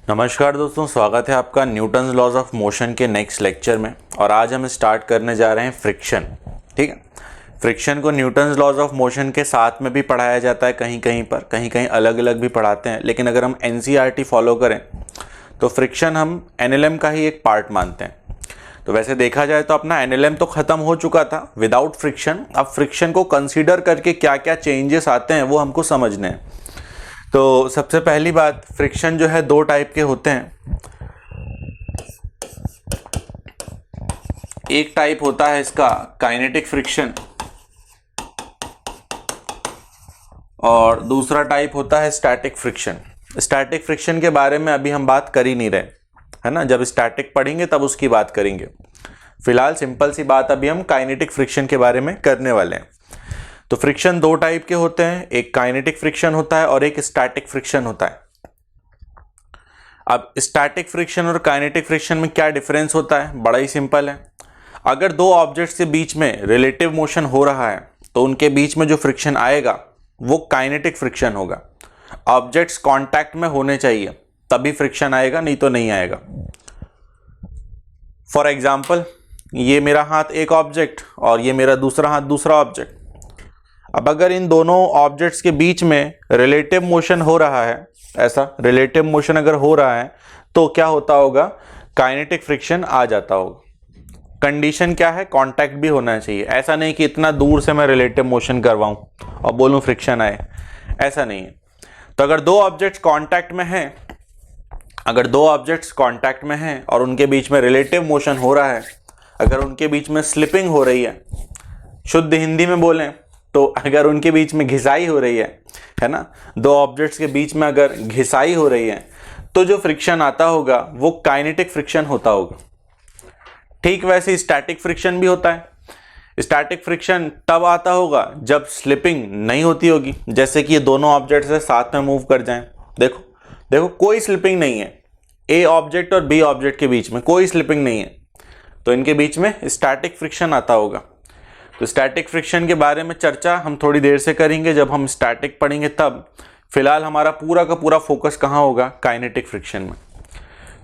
नमस्कार दोस्तों, स्वागत है आपका न्यूटन्स लॉज ऑफ मोशन के नेक्स्ट लेक्चर में। और आज हम स्टार्ट करने जा रहे हैं फ्रिक्शन। ठीक है, फ्रिक्शन को न्यूटन्स लॉज ऑफ मोशन के साथ में भी पढ़ाया जाता है, कहीं कहीं अलग अलग भी पढ़ाते हैं। लेकिन अगर हम एनसीईआरटी फॉलो करें तो फ्रिक्शन हम एनएलएम का ही एक पार्ट मानते हैं। तो वैसे देखा जाए तो अपना एनएलएम तो ख़त्म हो चुका था विदाउट फ्रिक्शन। अब फ्रिक्शन को कंसिडर करके क्या क्या चेंजेस आते हैं वो हमको समझने हैं। तो सबसे पहली बात, फ्रिक्शन जो है दो टाइप के होते हैं। एक टाइप होता है इसका काइनेटिक फ्रिक्शन और दूसरा टाइप होता है स्टैटिक फ्रिक्शन। स्टैटिक फ्रिक्शन के बारे में अभी हम बात कर ही नहीं रहे, है ना। जब स्टैटिक पढ़ेंगे तब उसकी बात करेंगे। फिलहाल सिंपल सी बात अभी हम काइनेटिक फ्रिक्शन के बारे में करने वाले हैं। तो फ्रिक्शन दो टाइप के होते हैं, एक काइनेटिक फ्रिक्शन होता है और एक स्टैटिक फ्रिक्शन होता है। अब स्टैटिक फ्रिक्शन और काइनेटिक फ्रिक्शन में क्या डिफरेंस होता है? बड़ा ही सिंपल है। अगर दो ऑब्जेक्ट्स के बीच में रिलेटिव मोशन हो रहा है तो उनके बीच में जो फ्रिक्शन आएगा वो काइनेटिक फ्रिक्शन होगा। ऑब्जेक्ट्स कांटेक्ट में होने चाहिए तभी फ्रिक्शन आएगा, नहीं तो नहीं आएगा। फॉर एग्जाम्पल, ये मेरा हाथ एक ऑब्जेक्ट और ये मेरा दूसरा हाथ दूसरा ऑब्जेक्ट। अब अगर इन दोनों ऑब्जेक्ट्स के बीच में रिलेटिव मोशन हो रहा है, ऐसा रिलेटिव मोशन अगर हो रहा है तो क्या होता होगा? काइनेटिक फ्रिक्शन आ जाता होगा। कंडीशन क्या है? कांटेक्ट भी होना चाहिए। ऐसा नहीं कि इतना दूर से मैं रिलेटिव मोशन करवाऊं और बोलूं फ्रिक्शन आए, ऐसा नहीं है। तो अगर दो ऑब्जेक्ट्स कांटेक्ट में हैं और उनके बीच में रिलेटिव मोशन हो रहा है, अगर उनके बीच में स्लिपिंग हो रही है, शुद्ध हिंदी में बोलें तो अगर उनके बीच में घिसाई हो रही है ना, दो ऑब्जेक्ट्स के बीच में अगर घिसाई हो रही है तो जो फ्रिक्शन आता होगा वो काइनेटिक फ्रिक्शन होता होगा। ठीक वैसे स्टैटिक फ्रिक्शन भी होता है। स्टैटिक फ्रिक्शन तब आता होगा जब स्लिपिंग नहीं होती होगी, जैसे कि ये दोनों ऑब्जेक्ट्स है साथ में मूव कर जाएं। देखो कोई स्लिपिंग नहीं है, ए ऑब्जेक्ट और बी ऑब्जेक्ट के बीच में कोई स्लिपिंग नहीं है, तो इनके बीच में स्टैटिक फ्रिक्शन आता होगा। तो स्टैटिक फ्रिक्शन के बारे में चर्चा हम थोड़ी देर से करेंगे जब हम स्टैटिक पढ़ेंगे तब। फिलहाल हमारा पूरा का पूरा फोकस कहाँ होगा? काइनेटिक फ्रिक्शन में।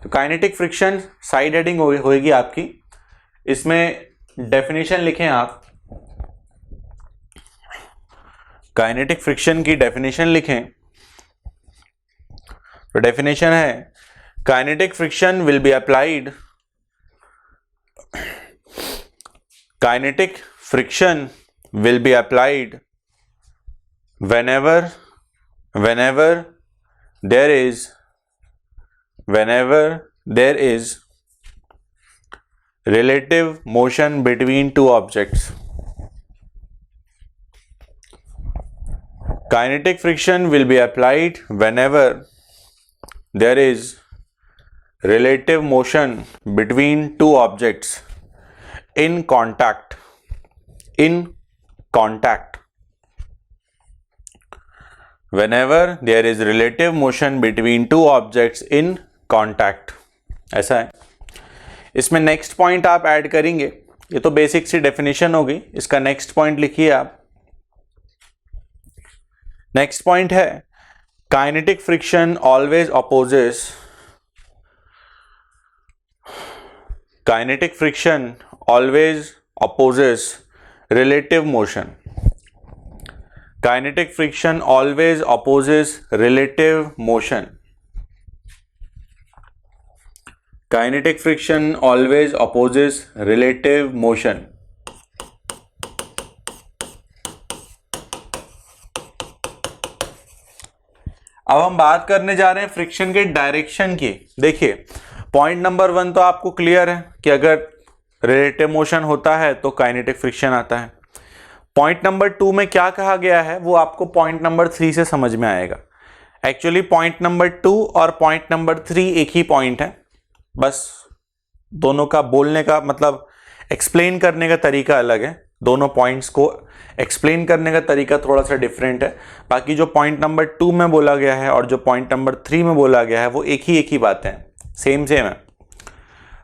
तो काइनेटिक फ्रिक्शन साइड हेडिंग होगी आपकी, इसमें डेफिनेशन लिखें आप। काइनेटिक फ्रिक्शन की डेफिनेशन लिखें। तो डेफिनेशन है, kinetic friction will be applied Kinetic friction will be applied whenever there is relative motion between two objects. Kinetic friction will be applied whenever there is relative motion between two objects in contact. Whenever there is relative motion between two objects in contact, ऐसा है। इसमें next point आप add करेंगे। ये तो basic सी definition हो गई, इसका नेक्स्ट पॉइंट लिखिए आप। नेक्स्ट पॉइंट है, kinetic friction always opposes relative motion. Kinetic friction always opposes relative motion. Kinetic friction always opposes relative motion. अब हम बात करने जा रहे हैं फ्रिक्शन के डायरेक्शन की। देखिए, पॉइंट नंबर 1 तो आपको क्लियर है कि अगर रिलेटिव मोशन होता है तो काइनेटिक फ्रिक्शन आता है। पॉइंट नंबर 2 में क्या कहा गया है वो आपको पॉइंट नंबर 3 से समझ में आएगा। एक्चुअली पॉइंट नंबर 2 और पॉइंट नंबर 3 एक ही पॉइंट है, बस दोनों का बोलने का मतलब एक्सप्लेन करने का तरीका अलग है। दोनों पॉइंट्स को एक्सप्लेन करने का तरीका थोड़ा सा डिफरेंट है। बाकी जो पॉइंट नंबर 2 में बोला गया है और जो पॉइंट नंबर 3 में बोला गया है वो एक ही बात है, सेम है।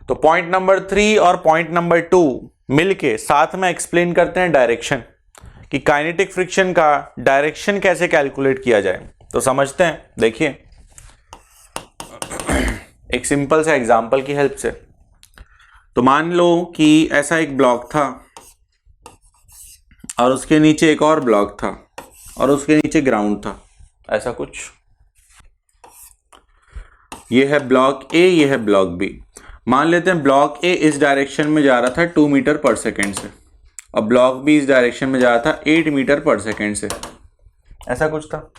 तो पॉइंट नंबर 3 और पॉइंट नंबर 2 मिलके साथ में एक्सप्लेन करते हैं डायरेक्शन, कि काइनेटिक फ्रिक्शन का डायरेक्शन कैसे कैलकुलेट किया जाए। तो समझते हैं, देखिए एक सिंपल से एग्जाम्पल की हेल्प से। तो मान लो कि ऐसा एक ब्लॉक था और उसके नीचे एक और ब्लॉक था और उसके नीचे ग्राउंड था, ऐसा कुछ। ये है ब्लॉक ए, ये है ब्लॉक बी। मान लेते हैं ब्लॉक ए इस डायरेक्शन में जा रहा था 2 मीटर पर सेकेंड से और ब्लॉक बी इस डायरेक्शन में जा रहा था 8 मीटर पर सेकेंड से, ऐसा कुछ था।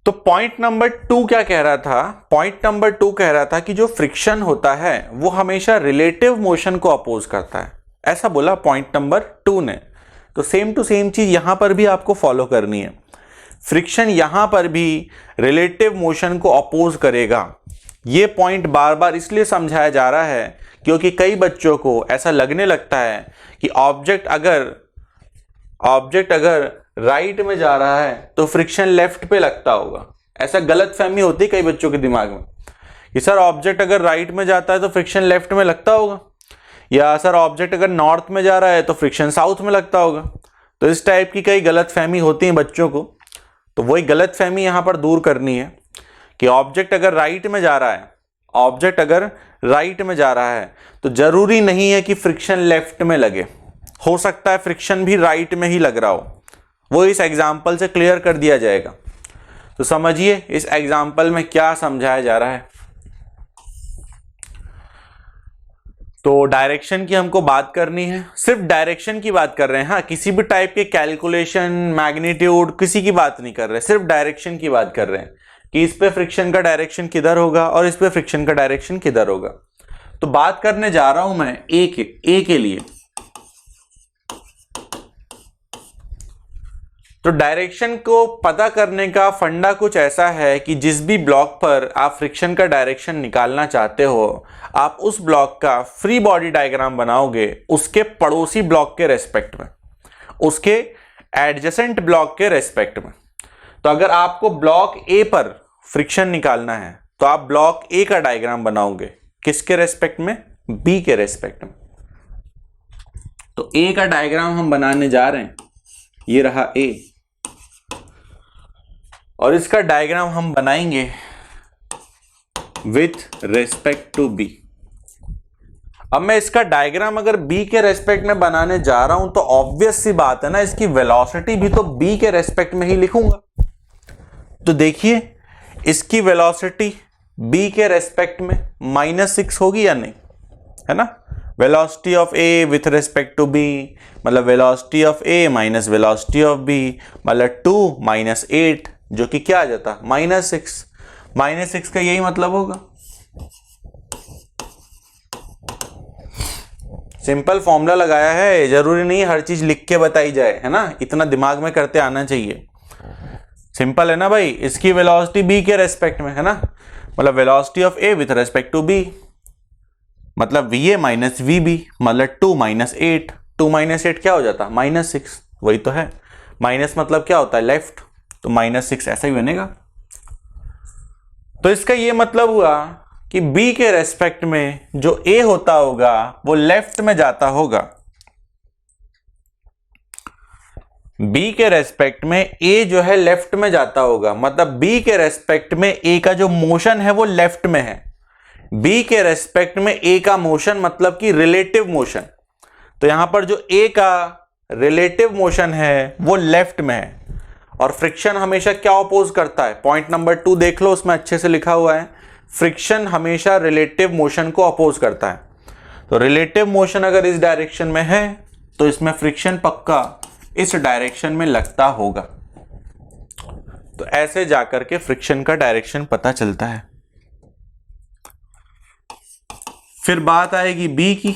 तो पॉइंट नंबर 2 क्या कह रहा था? पॉइंट नंबर 2 कह रहा था कि जो फ्रिक्शन होता है वो हमेशा रिलेटिव मोशन को अपोज करता है, ऐसा बोला पॉइंट नंबर 2 ने। तो सेम टू सेम चीज यहां पर भी आपको फॉलो करनी है। फ्रिक्शन यहां पर भी रिलेटिव मोशन को अपोज करेगा। ये पॉइंट बार बार इसलिए समझाया जा रहा है क्योंकि कई बच्चों को ऐसा लगने लगता है कि ऑब्जेक्ट अगर राइट में जा रहा है तो फ्रिक्शन लेफ्ट पे लगता होगा। ऐसा गलत फहमी होती है कई बच्चों के दिमाग में कि सर ऑब्जेक्ट अगर राइट में जाता है तो फ्रिक्शन लेफ्ट में लगता होगा, या सर ऑब्जेक्ट अगर नॉर्थ में जा रहा है तो फ्रिक्शन साउथ में लगता होगा। तो इस टाइप की कई गलत फहमी होती है बच्चों को। तो वही गलत फहमी यहां पर दूर करनी है कि ऑब्जेक्ट अगर राइट में जा रहा है तो जरूरी नहीं है कि फ्रिक्शन लेफ्ट में लगे, हो सकता है फ्रिक्शन भी राइट में ही लग रहा हो। वो इस एग्जाम्पल से क्लियर कर दिया जाएगा। तो समझिए इस एग्जाम्पल में क्या समझाया जा रहा है। तो डायरेक्शन की हमको बात करनी है, सिर्फ डायरेक्शन की बात कर रहे हैं। हाँ, किसी भी टाइप के कैलकुलेशन, मैग्नीट्यूड किसी की बात नहीं कर रहे, सिर्फ डायरेक्शन की बात कर रहे हैं कि इस पे फ्रिक्शन का डायरेक्शन किधर होगा और इस पे फ्रिक्शन का डायरेक्शन किधर होगा। तो बात करने जा रहा हूं मैं ए के लिए। तो डायरेक्शन को पता करने का फंडा कुछ ऐसा है कि जिस भी ब्लॉक पर आप फ्रिक्शन का डायरेक्शन निकालना चाहते हो, आप उस ब्लॉक का फ्री बॉडी डायग्राम बनाओगे उसके पड़ोसी ब्लॉक के रेस्पेक्ट में, उसके एडजेसेंट ब्लॉक के रेस्पेक्ट में। तो अगर आपको ब्लॉक ए पर फ्रिक्शन निकालना है तो आप ब्लॉक ए का डायग्राम बनाओगे किसके रेस्पेक्ट में? बी के रेस्पेक्ट में। तो ए का डायग्राम हम बनाने जा रहे हैं, ये रहा ए, और इसका डायग्राम हम बनाएंगे विथ रेस्पेक्ट टू बी। अब मैं इसका डायग्राम अगर बी के रेस्पेक्ट में बनाने जा रहा हूं तो ऑब्वियस सी बात है ना, इसकी वेलोसिटी भी तो बी के रेस्पेक्ट में ही लिखूंगा। तो देखिए इसकी वेलोसिटी बी के रेस्पेक्ट में -6 होगी या नहीं, है ना। Velocity of A with respect to B मतलब velocity of A minus velocity of B मतलब 2 माइनस 8 जो कि क्या आ जाता? -6। -6 का यही मतलब होगा। सिंपल फॉर्मूला लगाया है, जरूरी नहीं हर चीज लिख के बताई जाए, है ना। इतना दिमाग में करते आना चाहिए। सिंपल है ना भाई। इसकी वेलोसिटी बी के रेस्पेक्ट में है ना, मतलब velocity of A with respect to B मतलब V A minus V B मतलब 2 माइनस 8। 2 माइनस 8 क्या हो जाता? -6। वही तो है, माइनस मतलब क्या होता है? लेफ्ट। तो -6 ऐसा ही बनेगा। तो इसका ये मतलब हुआ कि बी के रेस्पेक्ट में जो ए होता होगा वो लेफ्ट में जाता होगा। बी के रेस्पेक्ट में ए जो है लेफ्ट में जाता होगा, मतलब बी के रेस्पेक्ट में ए का जो मोशन है वो लेफ्ट में है। बी के रेस्पेक्ट में ए का मोशन मतलब कि रिलेटिव मोशन। तो यहां पर जो ए का रिलेटिव मोशन है वो लेफ्ट में है। और फ्रिक्शन हमेशा क्या अपोज करता है? पॉइंट नंबर 2 देख लो, उसमें अच्छे से लिखा हुआ है, फ्रिक्शन हमेशा रिलेटिव मोशन को अपोज करता है। तो रिलेटिव मोशन अगर इस डायरेक्शन में है तो इसमें फ्रिक्शन पक्का इस डायरेक्शन में लगता होगा। तो ऐसे जाकर के फ्रिक्शन का डायरेक्शन पता चलता है। फिर बात आएगी बी की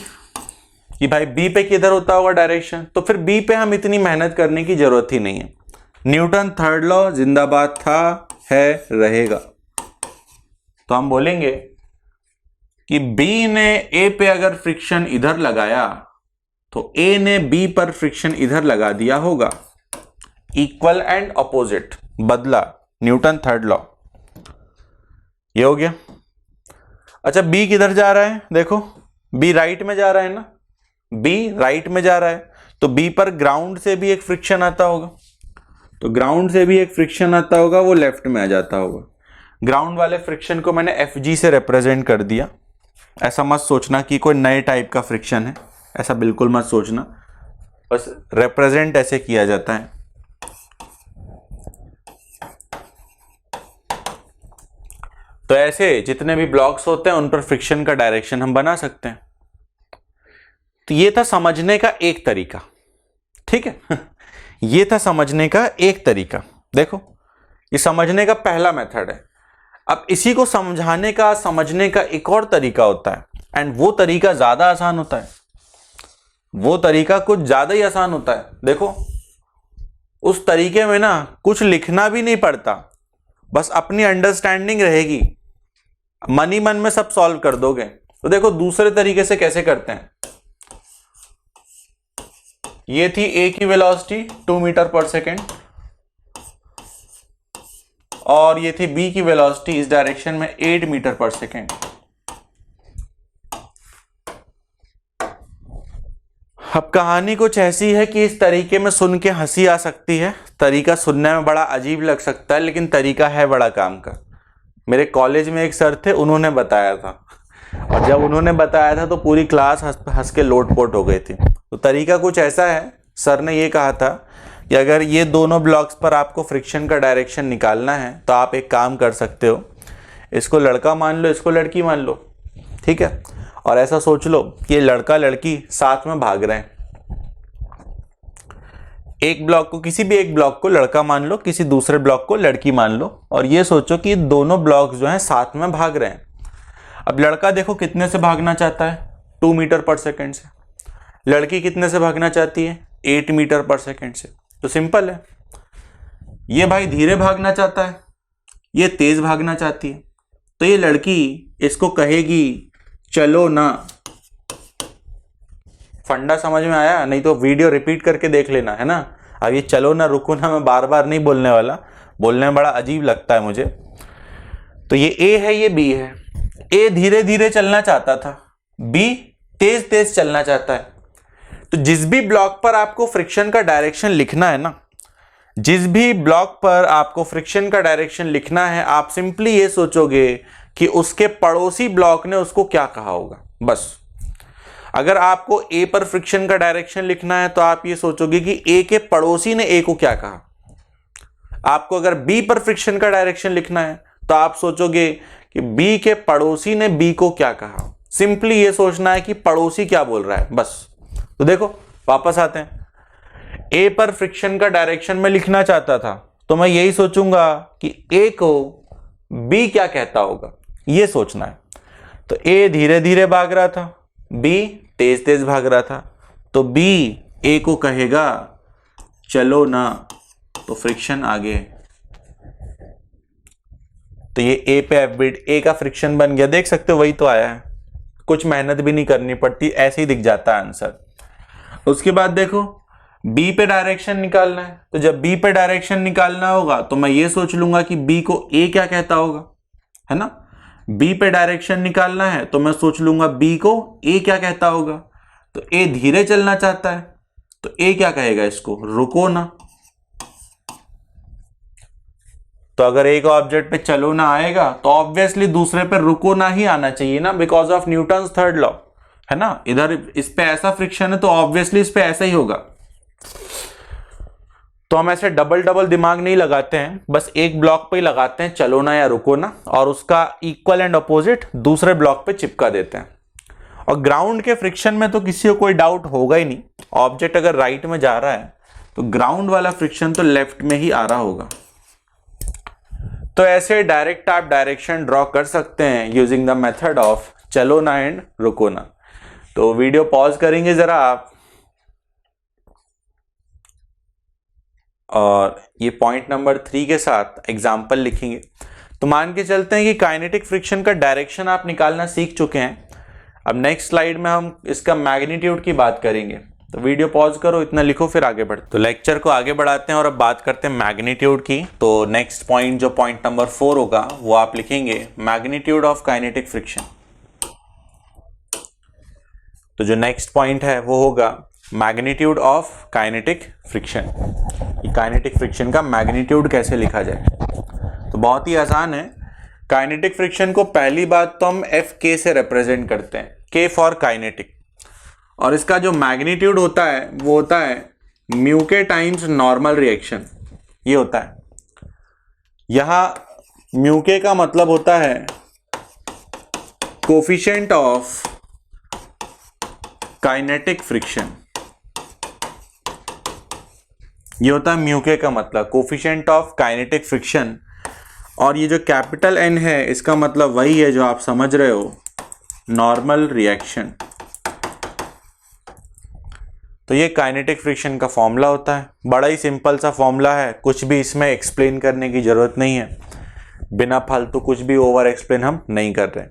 कि भाई बी पे किधर होता होगा डायरेक्शन। तो फिर बी पे हम इतनी मेहनत करने की जरूरत ही नहीं है। न्यूटन थर्ड लॉ जिंदाबाद था, है, रहेगा। तो हम बोलेंगे कि बी ने ए पे अगर फ्रिक्शन इधर लगाया तो ए ने बी पर फ्रिक्शन इधर लगा दिया होगा। इक्वल एंड अपोजिट, बदला, न्यूटन थर्ड लॉ। ये हो गया। अच्छा बी किधर जा रहा है? देखो बी राइट में जा रहा है ना, बी राइट में जा रहा है तो बी पर ग्राउंड से भी एक फ्रिक्शन आता होगा। तो ग्राउंड से भी एक फ्रिक्शन आता होगा, वो लेफ्ट में आ जाता होगा। ग्राउंड वाले फ्रिक्शन को मैंने Fg से रिप्रेजेंट कर दिया। ऐसा मत सोचना कि कोई नए टाइप का फ्रिक्शन है, ऐसा बिल्कुल मत सोचना, बस रिप्रेजेंट ऐसे किया जाता है। तो ऐसे जितने भी ब्लॉक्स होते हैं उन पर फ्रिक्शन का डायरेक्शन हम बना सकते हैं। तो ये था समझने का एक तरीका, ठीक है। ये था समझने का एक तरीका। देखो ये समझने का पहला मेथड है। अब इसी को समझाने का, समझने का एक और तरीका होता है, एंड वो तरीका ज्यादा आसान होता है। वो तरीका कुछ ज्यादा ही आसान होता है। देखो उस तरीके में ना कुछ लिखना भी नहीं पड़ता, बस अपनी अंडरस्टैंडिंग रहेगी, मन ही मन में सब सॉल्व कर दोगे। तो देखो दूसरे तरीके से कैसे करते हैं। ये थी ए की वेलोसिटी 2 मीटर पर सेकेंड, और ये थी बी की वेलोसिटी इस डायरेक्शन में 8 मीटर पर सेकेंड। अब कहानी कुछ ऐसी है कि इस तरीके में सुन के हंसी आ सकती है, तरीका सुनने में बड़ा अजीब लग सकता है, लेकिन तरीका है बड़ा काम का। मेरे कॉलेज में एक सर थे, उन्होंने बताया था, और जब उन्होंने बताया था तो पूरी क्लास हंस के लोटपोट हो गई थी। तो तरीका कुछ ऐसा है, सर ने ये कहा था कि अगर ये दोनों ब्लॉक्स पर आपको फ्रिक्शन का डायरेक्शन निकालना है तो आप एक काम कर सकते हो, इसको लड़का मान लो, इसको लड़की मान लो, ठीक है। और ऐसा सोच लो कि ये लड़का लड़की साथ में भाग रहे हैं। एक ब्लॉक को, किसी भी एक ब्लॉक को लड़का मान लो, किसी दूसरे ब्लॉक को लड़की मान लो, और ये सोचो कि दोनों ब्लॉक्स जो हैं साथ में भाग रहे हैं। अब लड़का देखो कितने से भागना चाहता है, 2 मीटर पर सेकेंड से। लड़की कितने से भागना चाहती है, 8 मीटर पर सेकेंड से। तो सिंपल है, ये भाई धीरे भागना चाहता है, ये तेज भागना चाहती है। तो ये लड़की इसको कहेगी चलो ना। फंडा समझ में आया? नहीं तो वीडियो रिपीट करके देख लेना, है ना। अब ये चलो ना रुको ना मैं बार बार नहीं बोलने वाला, बोलने में बड़ा अजीब लगता है मुझे। तो ये ए है, ये बी है। ए धीरे धीरे चलना चाहता था, बी तेज तेज चलना चाहता है। तो जिस भी ब्लॉक पर आपको फ्रिक्शन का डायरेक्शन लिखना है ना, जिस भी ब्लॉक पर आपको फ्रिक्शन का डायरेक्शन लिखना है, आप सिंपली ये सोचोगे कि उसके पड़ोसी ब्लॉक ने उसको क्या कहा होगा, बस। अगर आपको ए पर फ्रिक्शन का डायरेक्शन लिखना है तो आप ये सोचोगे कि ए के पड़ोसी ने ए को क्या कहा। आपको अगर बी पर फ्रिक्शन का डायरेक्शन लिखना है तो आप सोचोगे कि बी के पड़ोसी ने बी को क्या कहा। सिंपली ये सोचना है कि पड़ोसी क्या बोल रहा है, बस। तो देखो वापस आते हैं। ए पर फ्रिक्शन का डायरेक्शन में लिखना चाहता था तो मैं यही सोचूंगा कि ए को बी क्या कहता होगा, ये सोचना है। तो ए धीरे धीरे भाग रहा था, बी तेज तेज भाग रहा था, तो बी ए को कहेगा चलो ना, तो फ्रिक्शन आगे। तो ये ए पे एफ बीट, ए का फ्रिक्शन बन गया। देख सकते हो वही तो आया है, कुछ मेहनत भी नहीं करनी पड़ती, ऐसे ही दिख जाता है आंसर। उसके बाद देखो बी पे डायरेक्शन निकालना है, तो जब बी पे डायरेक्शन निकालना होगा तो मैं ये सोच लूंगा कि बी को ए क्या कहता होगा, है ना। बी पे डायरेक्शन निकालना है तो मैं सोच लूंगा बी को ए क्या कहता होगा। तो ए धीरे चलना चाहता है तो ए क्या कहेगा इसको, रुको ना। तो अगर एक ऑब्जेक्ट पे चलो ना आएगा तो ऑब्वियसली दूसरे पे रुको ना ही आना चाहिए ना, because of Newton's third law, है ना। इधर इस पे ऐसा फ्रिक्शन है तो ऑब्वियसली इस पे ऐसा ही होगा। तो हम ऐसे डबल डबल दिमाग नहीं लगाते हैं, बस एक ब्लॉक पे ही लगाते हैं चलो ना या रुको ना, और उसका इक्वल एंड अपोजिट दूसरे ब्लॉक पे चिपका देते हैं। और ग्राउंड के फ्रिक्शन में तो किसी को कोई डाउट होगा ही नहीं। ऑब्जेक्ट अगर राइट में जा रहा है तो ग्राउंड वाला फ्रिक्शन तो लेफ्ट में ही आ रहा होगा। तो ऐसे डायरेक्ट आप डायरेक्शन ड्रॉ कर सकते हैं यूजिंग द मेथड ऑफ चलो ना एंड रुको ना। तो वीडियो पॉज करेंगे जरा आप, और ये पॉइंट नंबर 3 के साथ एग्जाम्पल लिखेंगे। तो मान के चलते हैं कि काइनेटिक फ्रिक्शन का डायरेक्शन आप निकालना सीख चुके हैं। अब नेक्स्ट स्लाइड में हम इसका मैग्नीट्यूड की बात करेंगे। तो वीडियो पॉज करो, इतना लिखो, फिर आगे बढ़ते। तो लेक्चर को आगे बढ़ाते हैं और अब बात करते हैं मैग्नीट्यूड की। तो नेक्स्ट पॉइंट जो पॉइंट नंबर 4 होगा वो आप लिखेंगे मैग्नीट्यूड ऑफ काइनेटिक फ्रिक्शन। तो जो नेक्स्ट पॉइंट है वो होगा magnitude of kinetic friction. Kinetic friction का मैग्नीट्यूड कैसे लिखा जाए, तो बहुत ही आसान है। काइनेटिक फ्रिक्शन को पहली बात तो हम एफ के से रिप्रेजेंट करते हैं, के फॉर काइनेटिक, और इसका जो मैग्नीट्यूड होता है वो होता है म्यू के टाइम्स नॉर्मल रिएक्शन, ये होता है। यहां म्यू के का मतलब होता है कोफिशिएंट ऑफ काइनेटिक फ्रिक्शन, ये होता है म्यू के का मतलब कोफिशिएंट ऑफ काइनेटिक फ्रिक्शन। और ये जो कैपिटल एन है इसका मतलब वही है जो आप समझ रहे हो, नॉर्मल रिएक्शन। तो ये काइनेटिक फ्रिक्शन का फॉर्मूला होता है, बड़ा ही सिंपल सा फॉर्मूला है, कुछ भी इसमें एक्सप्लेन करने की जरूरत नहीं है, बिना फालतू कुछ भी ओवर एक्सप्लेन हम नहीं कर रहे।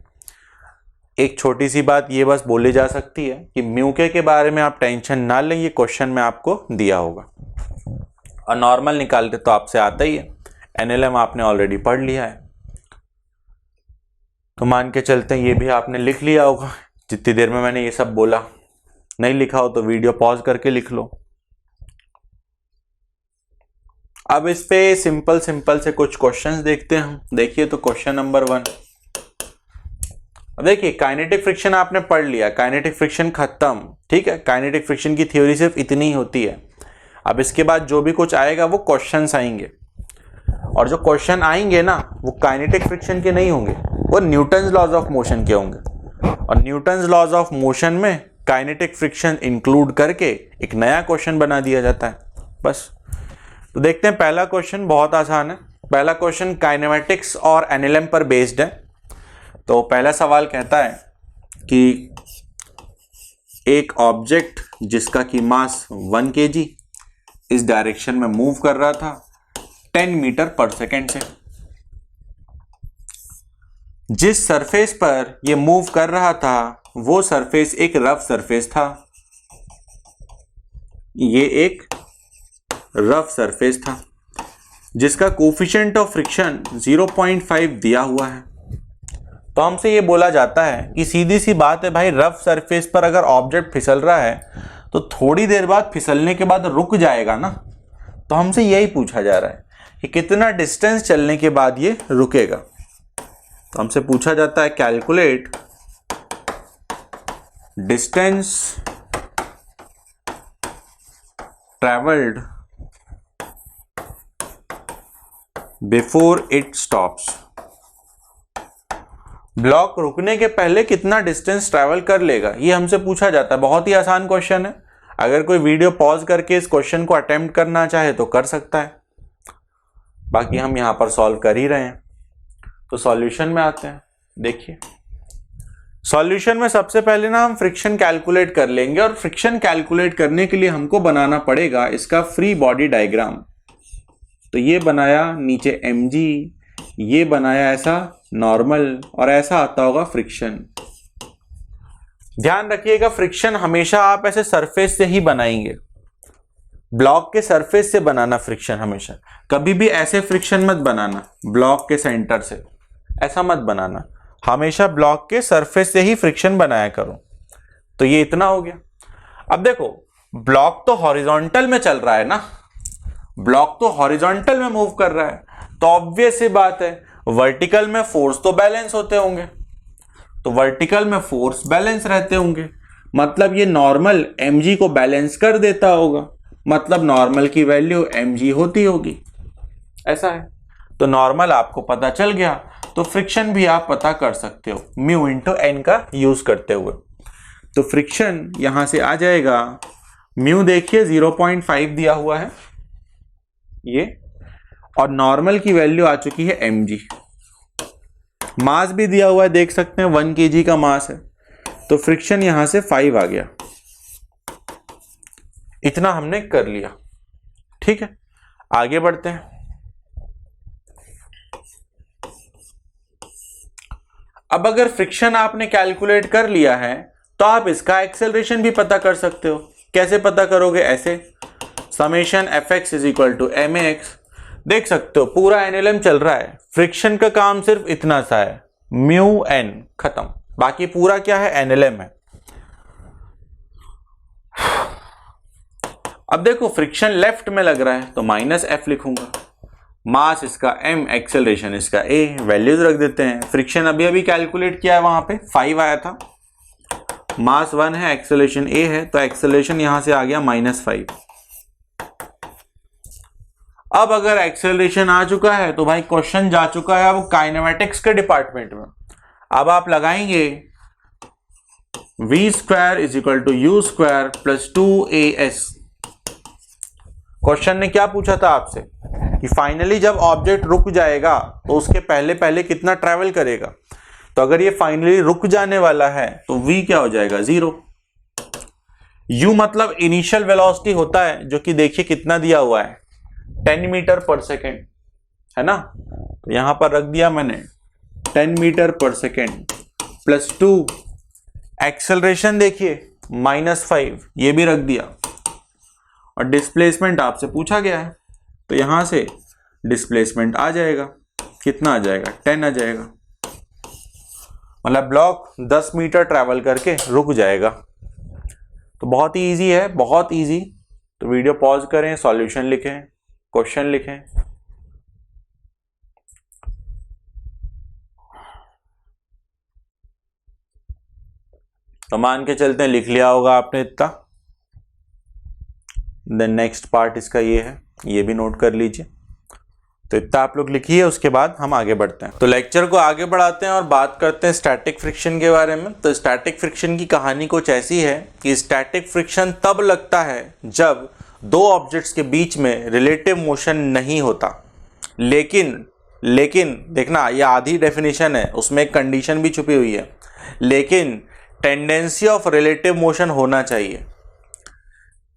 एक छोटी सी बात ये बस बोली जा सकती है कि म्यू के बारे में आप टेंशन ना लें, ये क्वेश्चन में आपको दिया होगा, और नॉर्मल निकालते तो आपसे आता ही है, एनएलएम आपने ऑलरेडी पढ़ लिया है, तो मान के चलते हैं ये भी आपने लिख लिया होगा जितनी देर में मैंने ये सब बोला। नहीं लिखा हो तो वीडियो पॉज करके लिख लो। अब इस पे सिंपल से कुछ क्वेश्चंस देखते हैं हम। देखिए तो क्वेश्चन नंबर 1, अब देखिए काइनेटिक फ्रिक्शन आपने पढ़ लिया, काइनेटिक फ्रिक्शन खत्म, ठीक है। काइनेटिक फ्रिक्शन की थ्योरी सिर्फ इतनी ही होती है। अब इसके बाद जो भी कुछ आएगा वो क्वेश्चंस आएंगे, और जो क्वेश्चन आएंगे ना वो काइनेटिक फ्रिक्शन के नहीं होंगे, वो न्यूटन्स लॉज ऑफ मोशन के होंगे, और न्यूटन्स लॉज ऑफ मोशन में काइनेटिक फ्रिक्शन इंक्लूड करके एक नया क्वेश्चन बना दिया जाता है, बस। तो देखते हैं, पहला क्वेश्चन बहुत आसान है। पहला क्वेश्चन काइनेमेटिक्स और एनएलएम पर बेस्ड है। तो पहला सवाल कहता है कि एक ऑब्जेक्ट जिसका कि मास 1 kg इस डायरेक्शन में मूव कर रहा था 10 मीटर पर सेकेंड से, जिस सरफेस पर यह मूव कर रहा था वो सरफेस एक रफ सरफेस था, ये एक रफ सरफेस था जिसका कोफिशिएंट ऑफ फ्रिक्शन 0.5 दिया हुआ है। तो हमसे ये बोला जाता है कि सीधी सी बात है भाई, रफ सरफेस पर अगर ऑब्जेक्ट फिसल रहा है तो थोड़ी देर बाद फिसलने के बाद रुक जाएगा ना। तो हमसे यही पूछा जा रहा है कि कितना डिस्टेंस चलने के बाद ये रुकेगा। तो हमसे पूछा जाता है calculate distance travelled before it stops. Block रुकने के पहले कितना डिस्टेंस ट्रैवल कर लेगा, ये हमसे पूछा जाता है। बहुत ही आसान क्वेश्चन है, अगर कोई वीडियो पॉज करके इस क्वेश्चन को अटेम्प्ट करना चाहे तो कर सकता है, बाकी हम यहां पर सॉल्व कर ही रहे हैं। तो सॉल्यूशन में आते हैं। देखिए सॉल्यूशन में सबसे पहले ना हम फ्रिक्शन कैलकुलेट कर लेंगे, और फ्रिक्शन कैलकुलेट करने के लिए हमको बनाना पड़ेगा इसका फ्री बॉडी डायग्राम। तो ये बनाया नीचे mg, ये बनाया ऐसा नॉर्मल, और ऐसा आता होगा फ्रिक्शन। ध्यान रखिएगा फ्रिक्शन हमेशा आप ऐसे सरफेस से ही बनाएंगे, ब्लॉक के सरफेस से बनाना फ्रिक्शन हमेशा। कभी भी ऐसे फ्रिक्शन मत बनाना ब्लॉक के सेंटर से, ऐसा मत बनाना, हमेशा ब्लॉक के सरफेस से ही फ्रिक्शन बनाया करो। तो ये इतना हो गया। अब देखो ब्लॉक तो हॉरिजॉन्टल में चल रहा है ना, ब्लॉक तो हॉरिजॉन्टल में मूव कर रहा है, तो ऑब्वियस सी बात है वर्टिकल में फोर्स तो बैलेंस होते होंगे, तो वर्टिकल में फोर्स बैलेंस रहते होंगे, मतलब ये नॉर्मल mg को बैलेंस कर देता होगा, मतलब नॉर्मल की वैल्यू mg होती होगी, ऐसा है। तो नॉर्मल आपको पता चल गया, तो फ्रिक्शन भी आप पता कर सकते हो म्यू इंटू एन का यूज करते हुए। तो फ्रिक्शन यहां से आ जाएगा, म्यू देखिए 0.5 दिया हुआ है ये, और नॉर्मल की वैल्यू आ चुकी है mg, मास भी दिया हुआ है देख सकते हैं 1 kg का मास है, तो फ्रिक्शन यहां से 5 आ गया। इतना हमने कर लिया, ठीक है। आगे बढ़ते हैं। अब अगर फ्रिक्शन आपने कैलकुलेट कर लिया है तो आप इसका एक्सेलरेशन भी पता कर सकते हो। कैसे पता करोगे? ऐसे summation fx is equal to mx। देख सकते हो पूरा एनएलएम चल रहा है, फ्रिक्शन का काम सिर्फ इतना सा है, म्यू एन, खत्म। बाकी पूरा क्या है? एनएलएम है। अब देखो फ्रिक्शन लेफ्ट में लग रहा है तो माइनस एफ लिखूंगा, मास इसका m, एक्सेलरेशन इसका a, वैल्यूज रख देते हैं। फ्रिक्शन अभी अभी कैलकुलेट किया है, वहां पे 5 आया था। मास 1 है, एक्सेलरेशन a है, तो एक्सेलरेशन यहां से आ गया -5। अब अगर एक्सेलरेशन आ चुका है तो भाई क्वेश्चन जा चुका है वो काइनेमेटिक्स के डिपार्टमेंट में। अब आप लगाएंगे v² = u² + 2as। क्वेश्चन ने क्या पूछा था आपसे कि फाइनली जब ऑब्जेक्ट रुक जाएगा तो उसके पहले पहले कितना ट्रैवल करेगा। तो अगर ये फाइनली रुक जाने वाला है तो v क्या हो जाएगा, 0। u मतलब इनिशियल वेलोसिटी होता है, जो कि देखिए कितना दिया हुआ है, 10 मीटर पर सेकेंड, है ना। तो यहां पर रख दिया मैंने 10 मीटर पर सेकेंड + 2, एक्सेलरेशन देखिए -5, ये भी रख दिया। और डिस्प्लेसमेंट आपसे पूछा गया है, तो यहां से डिस्प्लेसमेंट आ जाएगा, कितना आ जाएगा, 10 आ जाएगा। मतलब ब्लॉक 10 मीटर ट्रैवल करके रुक जाएगा। तो बहुत ही ईजी है, बहुत ईजी। तो वीडियो पॉज करें, सॉल्यूशन लिखें, क्वेश्चन लिखें। तो मान के चलते हैं लिख लिया होगा आपने इतना। देन नेक्स्ट पार्ट इसका ये है, ये भी नोट कर लीजिए। तो इतना आप लोग लिखिए, उसके बाद हम आगे बढ़ते हैं। तो लेक्चर को आगे बढ़ाते हैं और बात करते हैं स्टैटिक फ्रिक्शन के बारे में। तो स्टैटिक फ्रिक्शन की कहानी कुछ ऐसी है कि स्टैटिक फ्रिक्शन तब लगता है जब दो ऑब्जेक्ट्स के बीच में रिलेटिव मोशन नहीं होता। लेकिन देखना, ये आधी डेफिनेशन है, उसमें एक कंडीशन भी छुपी हुई है, लेकिन टेंडेंसी ऑफ रिलेटिव मोशन होना चाहिए।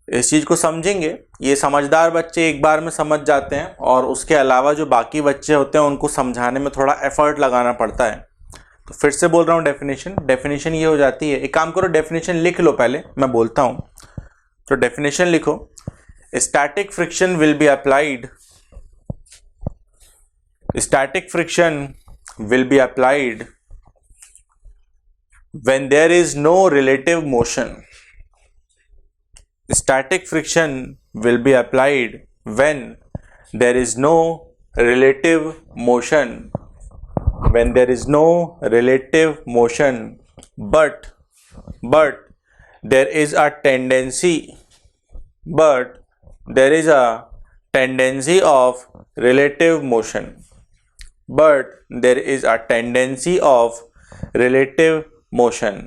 इस चीज को समझेंगे, ये समझदार बच्चे एक बार में समझ जाते हैं, और उसके अलावा जो बाकी बच्चे होते हैं उनको समझाने में थोड़ा एफर्ट लगाना पड़ता है। तो फिर से बोल रहा हूँ, डेफिनेशन ये हो जाती है। एक काम करो, डेफिनेशन लिख लो, पहले मैं बोलता हूँ। तो डेफिनेशन लिखो, static friction will be applied, static friction will be applied when there is no relative motion. Static friction will be applied when there is no relative motion, when there is no relative motion, but there is a tendency, but there is a tendency of relative motion, but there is a tendency of relative motion.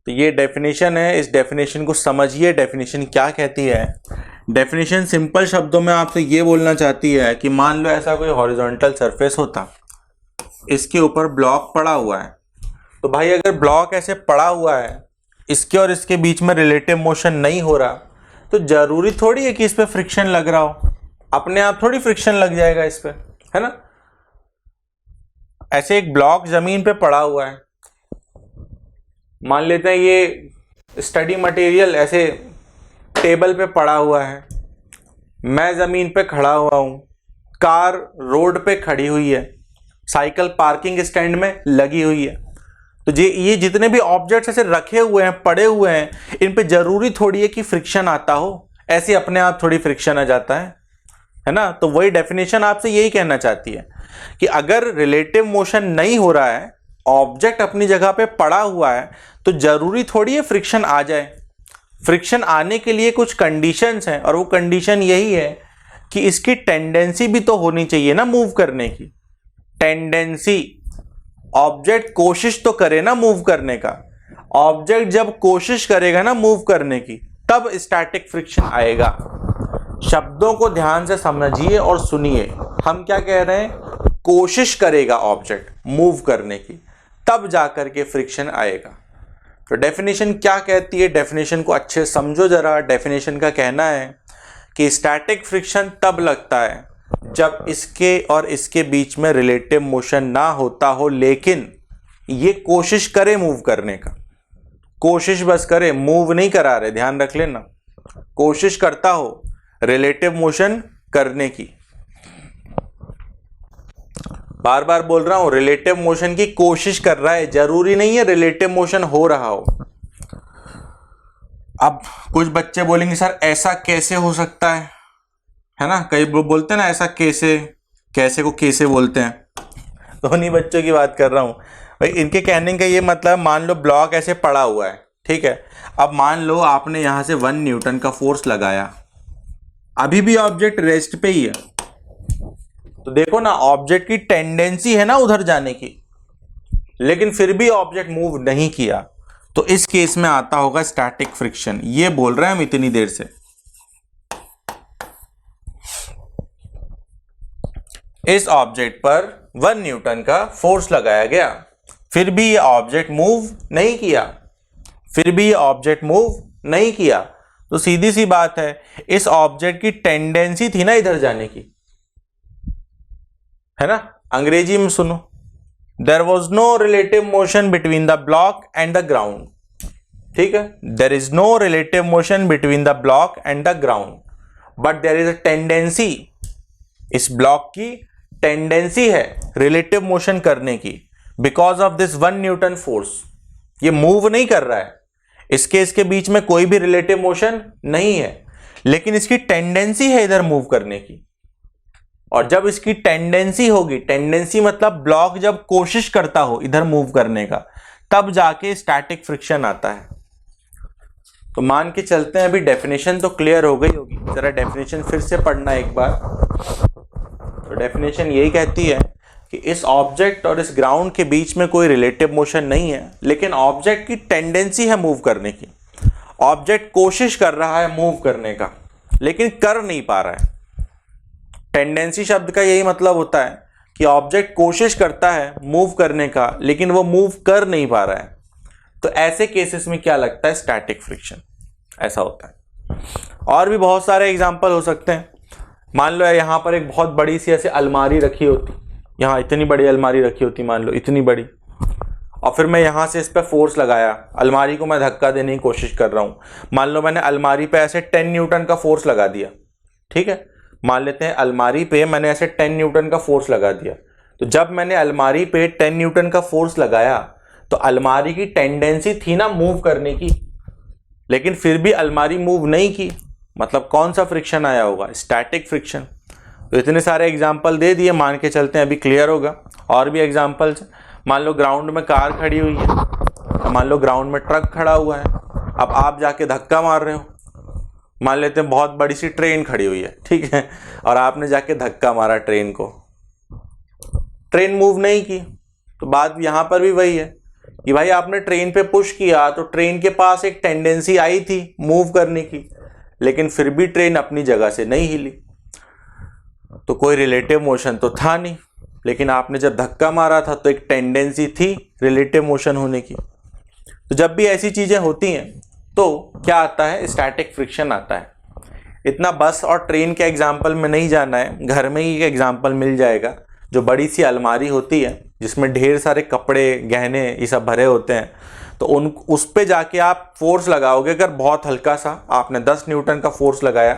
तो ये definition है, इस definition को समझिए। Definition क्या कहती है? Definition simple शब्दों में आपसे ये बोलना चाहती है कि मान लो ऐसा कोई हॉरिजॉन्टल सरफेस होता, इसके ऊपर ब्लॉक पड़ा हुआ है। तो भाई अगर ब्लॉक ऐसे पड़ा हुआ है, इसके और इसके बीच में रिलेटिव मोशन नहीं हो रहा, तो जरूरी थोड़ी है कि इस पर फ्रिक्शन लग रहा हो, अपने आप थोड़ी फ्रिक्शन लग जाएगा इस पर, है ना। ऐसे एक ब्लॉक जमीन पे पड़ा हुआ है, मान लेते हैं ये स्टडी मटेरियल ऐसे टेबल पे पड़ा हुआ है, मैं ज़मीन पे खड़ा हुआ हूँ, कार रोड पे खड़ी हुई है, साइकिल पार्किंग स्टैंड में लगी हुई है। तो ये जितने भी ऑब्जेक्ट्स ऐसे रखे हुए हैं, पड़े हुए हैं, इन पे ज़रूरी थोड़ी है कि फ्रिक्शन आता हो, ऐसे अपने आप थोड़ी फ्रिक्शन आ जाता है ना। तो वही डेफिनेशन आपसे यही कहना चाहती है कि अगर रिलेटिव मोशन नहीं हो रहा है, ऑब्जेक्ट अपनी जगह पे पड़ा हुआ है, तो जरूरी थोड़ी है फ्रिक्शन आ जाए। फ्रिक्शन आने के लिए कुछ कंडीशंस हैं, और वो कंडीशन यही है कि इसकी टेंडेंसी भी तो होनी चाहिए ना मूव करने की। टेंडेंसी, ऑब्जेक्ट कोशिश तो करे ना मूव करने का। ऑब्जेक्ट जब कोशिश करेगा ना मूव करने की, तब स्टैटिक फ्रिक्शन आएगा। शब्दों को ध्यान से समझिए और सुनिए, हम क्या कह रहे हैं? कोशिश करेगा ऑब्जेक्ट मूव करने की, तब जाकर के फ्रिक्शन आएगा। तो डेफिनेशन क्या कहती है? डेफिनेशन को अच्छे समझो जरा। डेफिनेशन का कहना है कि स्टैटिक फ्रिक्शन तब लगता है जब इसके और इसके बीच में रिलेटिव मोशन ना होता हो, लेकिन ये कोशिश करे मूव करने का। कोशिश बस करे, मूव नहीं करा रहे, ध्यान रख लेना। कोशिश करता हो रिलेटिव मोशन करने की, बार बार बोल रहा हूं, रिलेटिव मोशन की कोशिश कर रहा है, जरूरी नहीं है रिलेटिव मोशन हो रहा हो। अब कुछ बच्चे बोलेंगे सर ऐसा कैसे हो सकता है है ना, कई बोलते हैं ना ऐसा कैसे, कैसे को कैसे बोलते हैं, तो उन्हीं बच्चों की बात कर रहा हूँ भाई। इनके कहने का ये मतलब, मान लो ब्लॉक ऐसे पड़ा हुआ है, ठीक है, अब मान लो आपने यहां से 1 न्यूटन का फोर्स लगाया, अभी भी ऑब्जेक्ट रेस्ट पे ही है, तो देखो ना ऑब्जेक्ट की टेंडेंसी है ना उधर जाने की, लेकिन फिर भी ऑब्जेक्ट मूव नहीं किया, तो इस केस में आता होगा स्टैटिक फ्रिक्शन। ये बोल रहे हैं हम इतनी देर से। इस ऑब्जेक्ट पर 1 न्यूटन का फोर्स लगाया गया, फिर भी ये ऑब्जेक्ट मूव नहीं किया, फिर भी ये ऑब्जेक्ट मूव नहीं किया, तो सीधी सी बात है इस ऑब्जेक्ट की टेंडेंसी थी ना इधर जाने की, है ना। अंग्रेजी में सुनो, there was no relative motion between the block and the ground, ठीक है, there is no relative motion between the block and the ground, but there is a tendency, इस ब्लॉक की टेंडेंसी है रिलेटिव मोशन करने की, because of this 1 newton force. ये move नहीं कर रहा है, इसके इसके बीच में कोई भी रिलेटिव मोशन नहीं है, लेकिन इसकी टेंडेंसी है इधर मूव करने की। और जब इसकी टेंडेंसी होगी, टेंडेंसी मतलब ब्लॉक जब कोशिश करता हो इधर मूव करने का, तब जाके स्टैटिक फ्रिक्शन आता है। तो मान के चलते हैं, अभी डेफिनेशन तो क्लियर हो गई होगी, जरा डेफिनेशन फिर से पढ़ना एक बार। तो डेफिनेशन यही कहती है कि इस ऑब्जेक्ट और इस ग्राउंड के बीच में कोई रिलेटिव मोशन नहीं है, लेकिन ऑब्जेक्ट की टेंडेंसी है मूव करने की। ऑब्जेक्ट कोशिश कर रहा है मूव करने का, लेकिन कर नहीं पा रहा है। टेंडेंसी शब्द का यही मतलब होता है कि ऑब्जेक्ट कोशिश करता है मूव करने का, लेकिन वो मूव कर नहीं पा रहा है। तो ऐसे केसेस में क्या लगता है, स्टैटिक फ्रिक्शन ऐसा होता है। और भी बहुत सारे एग्जांपल हो सकते हैं। मान लो यहां पर एक बहुत बड़ी सी ऐसे अलमारी रखी होती, यहां इतनी बड़ी अलमारी रखी होती, मान लो इतनी बड़ी, और फिर मैं यहां से इस पर फोर्स लगाया, अलमारी को मैं धक्का देने की कोशिश कर रहा हूं। मान लो मैंने अलमारी पे ऐसे 10 न्यूटन का फोर्स लगा दिया, ठीक है, मान लेते हैं अलमारी पे मैंने ऐसे 10 न्यूटन का फोर्स लगा दिया। तो जब मैंने अलमारी पे 10 न्यूटन का फोर्स लगाया, तो अलमारी की टेंडेंसी थी ना मूव करने की, लेकिन फिर भी अलमारी मूव नहीं की, मतलब कौन सा फ्रिक्शन आया होगा, स्टैटिक फ्रिक्शन। तो इतने सारे एग्जाम्पल दे दिए, मान के चलते हैं अभी क्लियर होगा। और भी एग्जाम्पल्स, मान लो ग्राउंड में कार खड़ी हुई है, मान लो ग्राउंड में ट्रक खड़ा हुआ है, अब आप जाके धक्का मार रहे हो। मान लेते हैं बहुत बड़ी सी ट्रेन खड़ी हुई है, ठीक है, और आपने जाके धक्का मारा ट्रेन को, ट्रेन मूव नहीं की। तो बात यहां पर भी वही है कि भाई आपने ट्रेन पे पुश किया, तो ट्रेन के पास एक टेंडेंसी आई थी मूव करने की, लेकिन फिर भी ट्रेन अपनी जगह से नहीं हिली, तो कोई रिलेटिव मोशन तो था नहीं, लेकिन आपने जब धक्का मारा था तो एक टेंडेंसी थी रिलेटिव मोशन होने की। तो जब भी ऐसी चीजें होती हैं तो क्या आता है, स्टैटिक फ्रिक्शन आता है। इतना बस और ट्रेन के एग्जाम्पल में नहीं जाना है, घर में ही एक एग्जाम्पल मिल जाएगा। जो बड़ी सी अलमारी होती है जिसमें ढेर सारे कपड़े गहने ये सब भरे होते हैं, तो उस पे जाके आप फोर्स लगाओगे, अगर बहुत हल्का सा आपने 10 न्यूटन का फोर्स लगाया,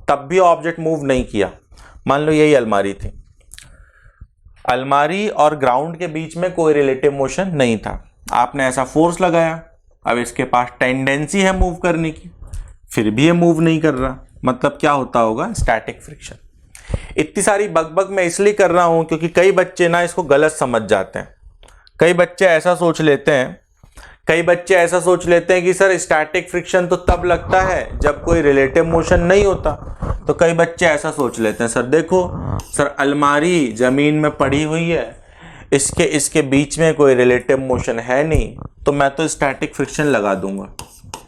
तब भी ऑब्जेक्ट मूव नहीं किया। मान लो यही अलमारी थी, अलमारी और ग्राउंड के बीच में कोई रिलेटिव मोशन नहीं था, आपने ऐसा फोर्स लगाया, अब इसके पास टेंडेंसी है मूव करने की, फिर भी ये मूव नहीं कर रहा, मतलब क्या होता होगा, स्टैटिक फ्रिक्शन। इतनी सारी बकबक मैं इसलिए कर रहा हूं क्योंकि कई बच्चे ना इसको गलत समझ जाते हैं। कई बच्चे ऐसा सोच लेते हैं कि सर स्टैटिक फ्रिक्शन तो तब लगता है जब कोई रिलेटिव मोशन नहीं होता। तो कई बच्चे ऐसा सोच लेते हैं, सर देखो सर अलमारी जमीन में पड़ी हुई है, इसके बीच में कोई रिलेटिव मोशन है नहीं, तो मैं तो स्टैटिक फ्रिक्शन लगा दूंगा।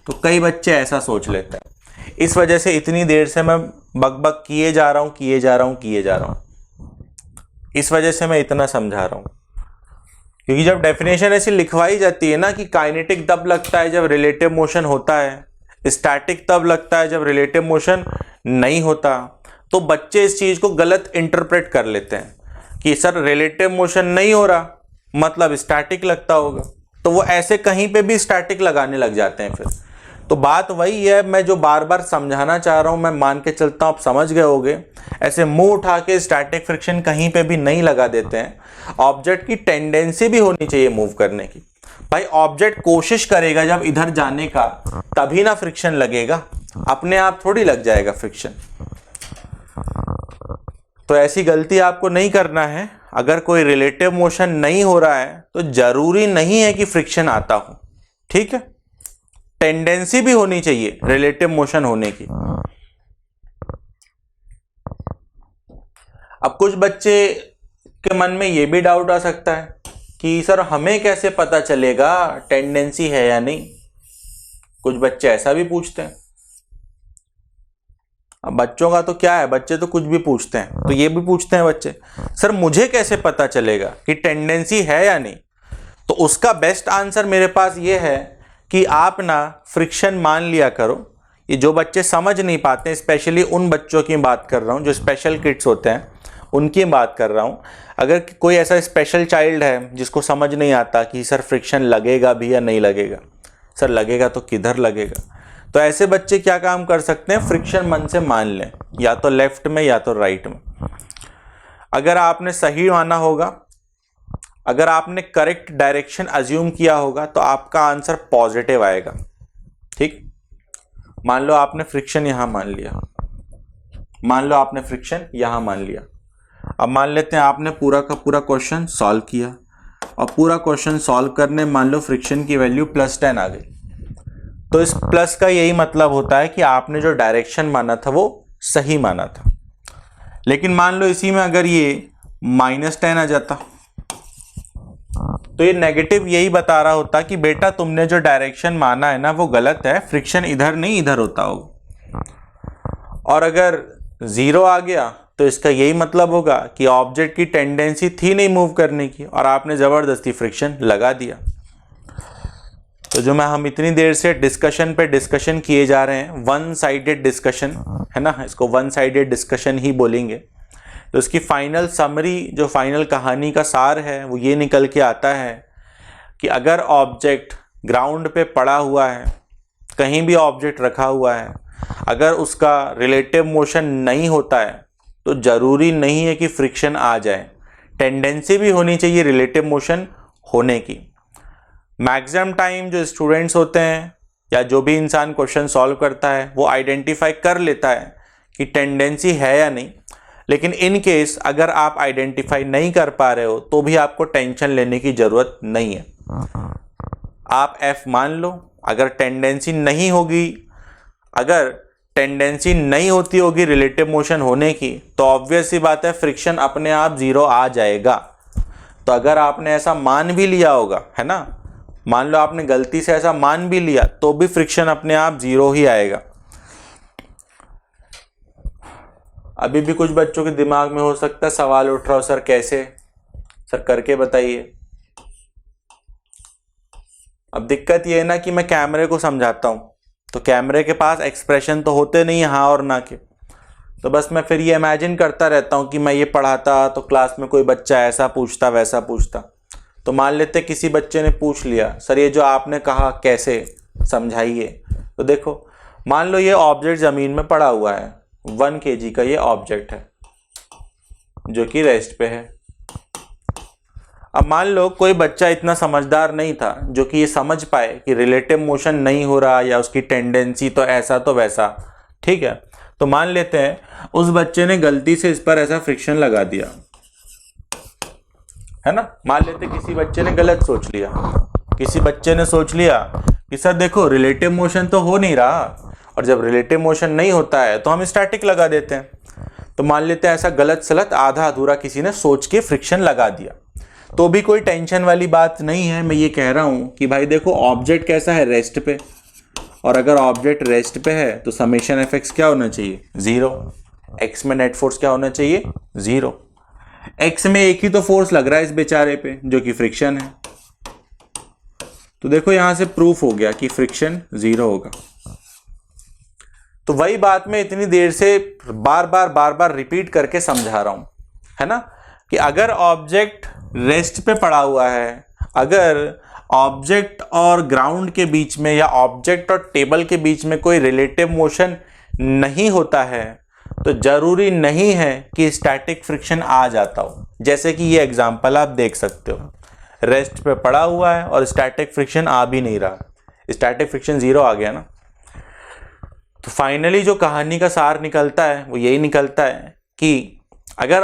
तो कई बच्चे ऐसा सोच लेते हैं। इस वजह से इतनी देर से मैं बकबक किए जा रहा हूं। इस वजह से मैं इतना समझा रहा हूं, क्योंकि जब डेफिनेशन ऐसी लिखवाई जाती है ना कि काइनेटिक तब लगता है जब रिलेटिव मोशन होता है, स्टैटिक तब लगता है जब रिलेटिव मोशन नहीं होता, तो बच्चे इस चीज को गलत इंटरप्रेट कर लेते हैं कि सर रिलेटिव मोशन नहीं हो रहा मतलब स्टैटिक लगता होगा, तो वो ऐसे कहीं पे भी स्टैटिक लगाने लग जाते हैं फिर। तो बात वही है, मैं जो बार बार समझाना चाह रहा हूं, मैं मान के चलता हूं आप समझ गए होगे। ऐसे मुंह उठा के स्टैटिक फ्रिक्शन कहीं पे भी नहीं लगा देते हैं। ऑब्जेक्ट की टेंडेंसी भी होनी चाहिए मूव करने की। भाई ऑब्जेक्ट कोशिश करेगा जब इधर जाने का, तभी ना फ्रिक्शन लगेगा, अपने आप थोड़ी लग जाएगा फ्रिक्शन। तो ऐसी गलती आपको नहीं करना है। अगर कोई रिलेटिव मोशन नहीं हो रहा है तो जरूरी नहीं है कि फ्रिक्शन आता हो, ठीक है। टेंडेंसी भी होनी चाहिए रिलेटिव मोशन होने की। अब कुछ बच्चे के मन में ये भी डाउट आ सकता है कि सर हमें कैसे पता चलेगा टेंडेंसी है या नहीं। कुछ बच्चे ऐसा भी पूछते हैं। अब बच्चों का तो क्या है, बच्चे तो कुछ भी पूछते हैं, तो ये भी पूछते हैं बच्चे, सर मुझे कैसे पता चलेगा कि टेंडेंसी है या नहीं। तो उसका बेस्ट आंसर मेरे पास ये है कि आप ना फ्रिक्शन मान लिया करो। ये जो बच्चे समझ नहीं पाते, स्पेशली उन बच्चों की बात कर रहा हूँ जो स्पेशल किड्स होते हैं, उनकी बात कर रहा हूँ। अगर कोई ऐसा स्पेशल चाइल्ड है जिसको समझ नहीं आता कि सर फ्रिक्शन लगेगा भी या नहीं लगेगा, सर लगेगा तो किधर लगेगा, तो ऐसे बच्चे क्या काम कर सकते हैं, फ्रिक्शन मन से मान लें, या तो लेफ्ट में या तो राइट में। अगर आपने सही माना होगा, अगर आपने करेक्ट डायरेक्शन अज्यूम किया होगा तो आपका आंसर पॉजिटिव आएगा, ठीक। मान लो आपने फ्रिक्शन यहां मान लिया, मान लो आपने फ्रिक्शन यहां मान लिया। अब मान लेते हैं आपने पूरा का पूरा क्वेश्चन सॉल्व किया, और पूरा क्वेश्चन सॉल्व करने मान लो फ्रिक्शन की वैल्यू +10 आ गई। तो इस प्लस का यही मतलब होता है कि आपने जो डायरेक्शन माना था वो सही माना था। लेकिन मान लो इसी में अगर ये -10 आ जाता तो ये नेगेटिव यही बता रहा होता कि बेटा तुमने जो डायरेक्शन माना है ना वो गलत है, फ्रिक्शन इधर नहीं इधर होता होगा। और अगर 0 आ गया तो इसका यही मतलब होगा कि ऑब्जेक्ट की टेंडेंसी थी नहीं मूव करने की, और आपने ज़बरदस्ती फ्रिक्शन लगा दिया। तो जो हम इतनी देर से डिस्कशन पे डिस्कशन किए जा रहे हैं, वन साइडेड डिस्कशन है ना, इसको वन साइडेड डिस्कशन ही बोलेंगे। तो इसकी फाइनल समरी, जो फाइनल कहानी का सार है, वो ये निकल के आता है कि अगर ऑब्जेक्ट ग्राउंड पे पड़ा हुआ है, कहीं भी ऑब्जेक्ट रखा हुआ है, अगर उसका रिलेटिव मोशन नहीं होता है तो ज़रूरी नहीं है कि फ्रिक्शन आ जाए। टेंडेंसी भी होनी चाहिए रिलेटिव मोशन होने की। मैक्सिमम टाइम जो स्टूडेंट्स होते हैं या जो भी इंसान क्वेश्चन सॉल्व करता है वो आइडेंटिफाई कर लेता है कि टेंडेंसी है या नहीं। लेकिन इन केस अगर आप आइडेंटिफाई नहीं कर पा रहे हो तो भी आपको टेंशन लेने की ज़रूरत नहीं है। आप F मान लो। अगर टेंडेंसी नहीं होगी, अगर टेंडेंसी नहीं होती होगी रिलेटिव मोशन होने की, तो ऑब्वियस सी बात है फ्रिक्शन अपने आप 0 आ जाएगा। तो अगर आपने ऐसा मान भी लिया होगा, है ना, मान लो आपने गलती से ऐसा मान भी लिया तो भी फ्रिक्शन अपने आप 0 ही आएगा। अभी भी कुछ बच्चों के दिमाग में हो सकता है सवाल उठ रहा हो, सर कैसे, सर करके बताइए। अब दिक्कत ये है ना कि मैं कैमरे को समझाता हूं तो कैमरे के पास एक्सप्रेशन तो होते नहीं हाँ और ना के, तो बस मैं फिर ये इमेजिन करता रहता हूं कि मैं ये पढ़ाता तो क्लास में कोई बच्चा ऐसा पूछता वैसा पूछता। तो मान लेते किसी बच्चे ने पूछ लिया, सर ये जो आपने कहा कैसे समझाइए। तो देखो, मान लो ये ऑब्जेक्ट ज़मीन में पड़ा हुआ है, 1 kg का ये ऑब्जेक्ट है जो कि रेस्ट पे है। अब मान लो कोई बच्चा इतना समझदार नहीं था जो कि ये समझ पाए कि रिलेटिव मोशन नहीं हो रहा या उसकी टेंडेंसी तो ऐसा तो वैसा, ठीक है। तो मान लेते हैं उस बच्चे ने गलती से इस पर ऐसा फ्रिक्शन लगा दिया, है ना। मान लेते किसी बच्चे ने गलत सोच लिया, किसी बच्चे ने सोच लिया कि सर देखो रिलेटिव मोशन तो हो नहीं रहा, और जब रिलेटिव मोशन नहीं होता है तो हम स्टैटिक लगा देते हैं। तो मान लेते हैं ऐसा गलत सलत आधा अधूरा किसी ने सोच के फ्रिक्शन लगा दिया, तो भी कोई टेंशन वाली बात नहीं है। मैं ये कह रहा हूं कि भाई देखो ऑब्जेक्ट कैसा है, रेस्ट पे, और अगर ऑब्जेक्ट रेस्ट पे है तो समेशन एफ एक्स क्या होना चाहिए, 0। एक्स में नेट फोर्स क्या होना चाहिए, 0। एक्स में एक ही तो फोर्स लग रहा है इस बेचारे पे जो कि फ्रिक्शन है। तो देखो यहां से प्रूफ हो गया कि फ्रिक्शन 0 होगा। तो वही बात मैं इतनी देर से बार बार रिपीट करके समझा रहा हूं, है ना, कि अगर ऑब्जेक्ट रेस्ट पे पड़ा हुआ है, अगर ऑब्जेक्ट और ग्राउंड के बीच में या ऑब्जेक्ट और टेबल के बीच में कोई रिलेटिव मोशन नहीं होता है, तो जरूरी नहीं है कि स्टैटिक फ्रिक्शन आ जाता हो। जैसे कि ये एग्जांपल आप देख सकते हो, रेस्ट पे पड़ा हुआ है और स्टैटिक फ्रिक्शन आ भी नहीं रहा, स्टैटिक फ्रिक्शन 0 आ गया ना। तो फाइनली जो कहानी का सार निकलता है वो यही निकलता है कि अगर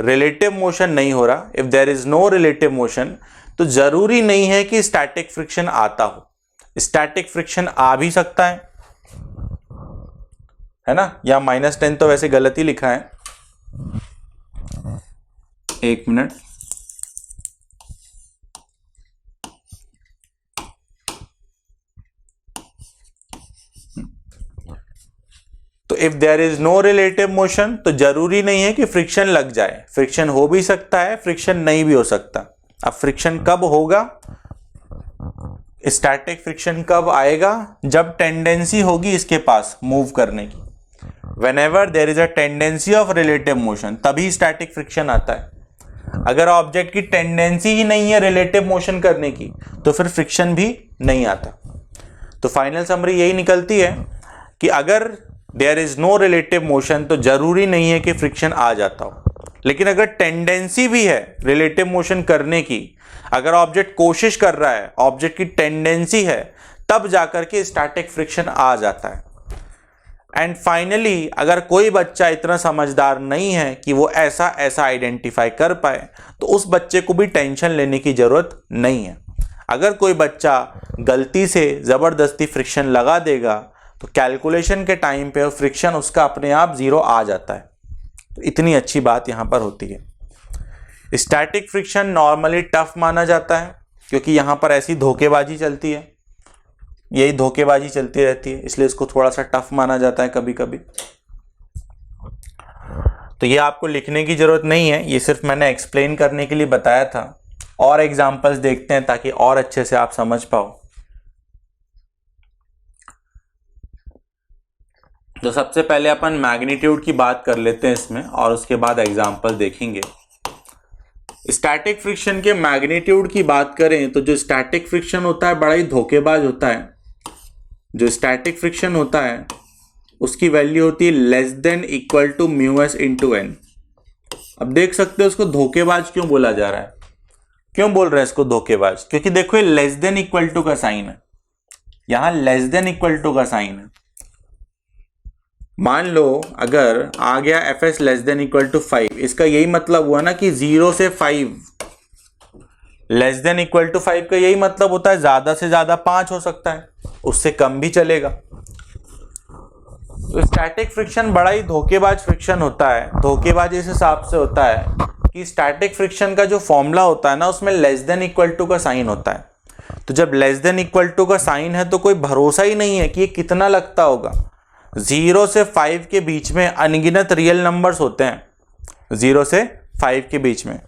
रिलेटिव मोशन नहीं हो रहा, if there is no relative motion, तो जरूरी नहीं है कि स्टैटिक फ्रिक्शन आता हो। स्टैटिक फ्रिक्शन आ भी सकता है ना। या -10 तो वैसे गलत ही लिखा है, एक मिनट। तो if there is no relative motion, तो जरूरी नहीं है कि फ्रिक्शन लग जाए। फ्रिक्शन हो भी सकता है, फ्रिक्शन नहीं भी हो सकता। अब फ्रिक्शन कब होगा, स्टैटिक फ्रिक्शन कब आएगा, जब टेंडेंसी होगी इसके पास मूव करने की। Whenever there is a tendency of relative motion, तभी स्टैटिक फ्रिक्शन आता है। अगर ऑब्जेक्ट की टेंडेंसी ही नहीं है रिलेटिव मोशन करने की, तो फिर फ्रिक्शन भी नहीं आता। तो फाइनल समरी यही निकलती है कि अगर there is no relative motion, तो जरूरी नहीं है कि फ्रिक्शन आ जाता हो। लेकिन अगर टेंडेंसी भी है रिलेटिव मोशन करने की, अगर ऑब्जेक्ट कोशिश कर रहा है, ऑब्जेक्ट की टेंडेंसी है, तब जाकर के स्टैटिक फ्रिक्शन आ जाता है। एंड फाइनली, अगर कोई बच्चा इतना समझदार नहीं है कि वो ऐसा आइडेंटिफाई कर पाए, तो उस बच्चे को भी टेंशन लेने की जरूरत नहीं है। अगर कोई बच्चा गलती से जबरदस्ती फ्रिक्शन लगा देगा, तो कैलकुलेशन के टाइम पे फ्रिक्शन उसका अपने आप 0 आ जाता है। तो इतनी अच्छी बात यहां पर होती है। स्टैटिक फ्रिक्शन नॉर्मली टफ माना जाता है, क्योंकि यहां पर ऐसी धोखेबाजी चलती है, यही धोखेबाजी चलती रहती है, इसलिए इसको थोड़ा सा टफ माना जाता है कभी कभी। तो ये आपको लिखने की जरूरत नहीं है, ये सिर्फ मैंने एक्सप्लेन करने के लिए बताया था। और एग्जांपल्स देखते हैं ताकि और अच्छे से आप समझ पाओ। तो सबसे पहले अपन मैग्नीट्यूड की बात कर लेते हैं इसमें, और उसके बाद एग्जांपल देखेंगे। स्टैटिक फ्रिक्शन के मैग्नीट्यूड की बात करें, तो जो स्टैटिक फ्रिक्शन होता है बड़ा ही धोखेबाज होता है। जो स्टैटिक फ्रिक्शन होता है उसकी वैल्यू होती है <= μs × n। अब देख सकते हो उसको धोखेबाज क्यों बोला जा रहा है, क्यों बोल रहे हैं इसको धोखेबाज, क्योंकि देखो ये <= का साइन है, यहां <= का साइन है। मान लो अगर आ गया fs <= 5, इसका यही मतलब हुआ ना कि 0 से 5 <= 5 का यही मतलब होता है ज्यादा से ज्यादा 5 हो सकता है, उससे कम भी चलेगा। तो स्टैटिक फ्रिक्शन बड़ा ही धोखेबाज फ्रिक्शन होता है। धोखेबाज इस हिसाब से होता है कि स्टैटिक फ्रिक्शन का जो फॉर्मूला होता है ना, उसमें <= का साइन होता है। तो जब <= का साइन है, तो कोई भरोसा ही नहीं है कि ये कितना लगता होगा। 0 से 5 के बीच में अनगिनत रियल नंबर्स होते हैं, 0 से 5 के बीच में।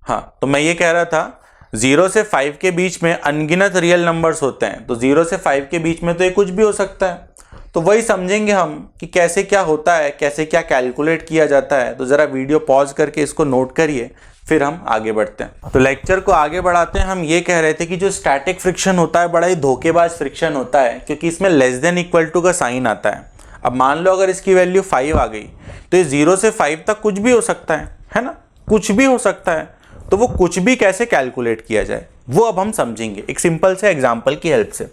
हाँ, तो मैं ये कह रहा था 0 से 5 के बीच में अनगिनत रियल नंबर्स होते हैं, तो 0 से 5 के बीच में तो ये कुछ भी हो सकता है। तो वही समझेंगे हम कि कैसे क्या होता है, कैसे क्या कैलकुलेट किया जाता है। तो जरा वीडियो पॉज करके इसको नोट करिए, फिर हम आगे बढ़ते हैं। तो लेक्चर को आगे बढ़ाते हैं। हम ये कह रहे थे कि जो स्टैटिक फ्रिक्शन होता है बड़ा ही धोखेबाज फ्रिक्शन होता है, क्योंकि इसमें <= का साइन आता है। अब मान लो अगर इसकी वैल्यू 5 आ गई, तो ये 0 से 5 तक कुछ भी हो सकता है ना, कुछ भी हो सकता है। तो वो कुछ भी कैसे कैलकुलेट किया जाए, वो अब हम समझेंगे एक सिंपल से एग्जाम्पल की हेल्प से।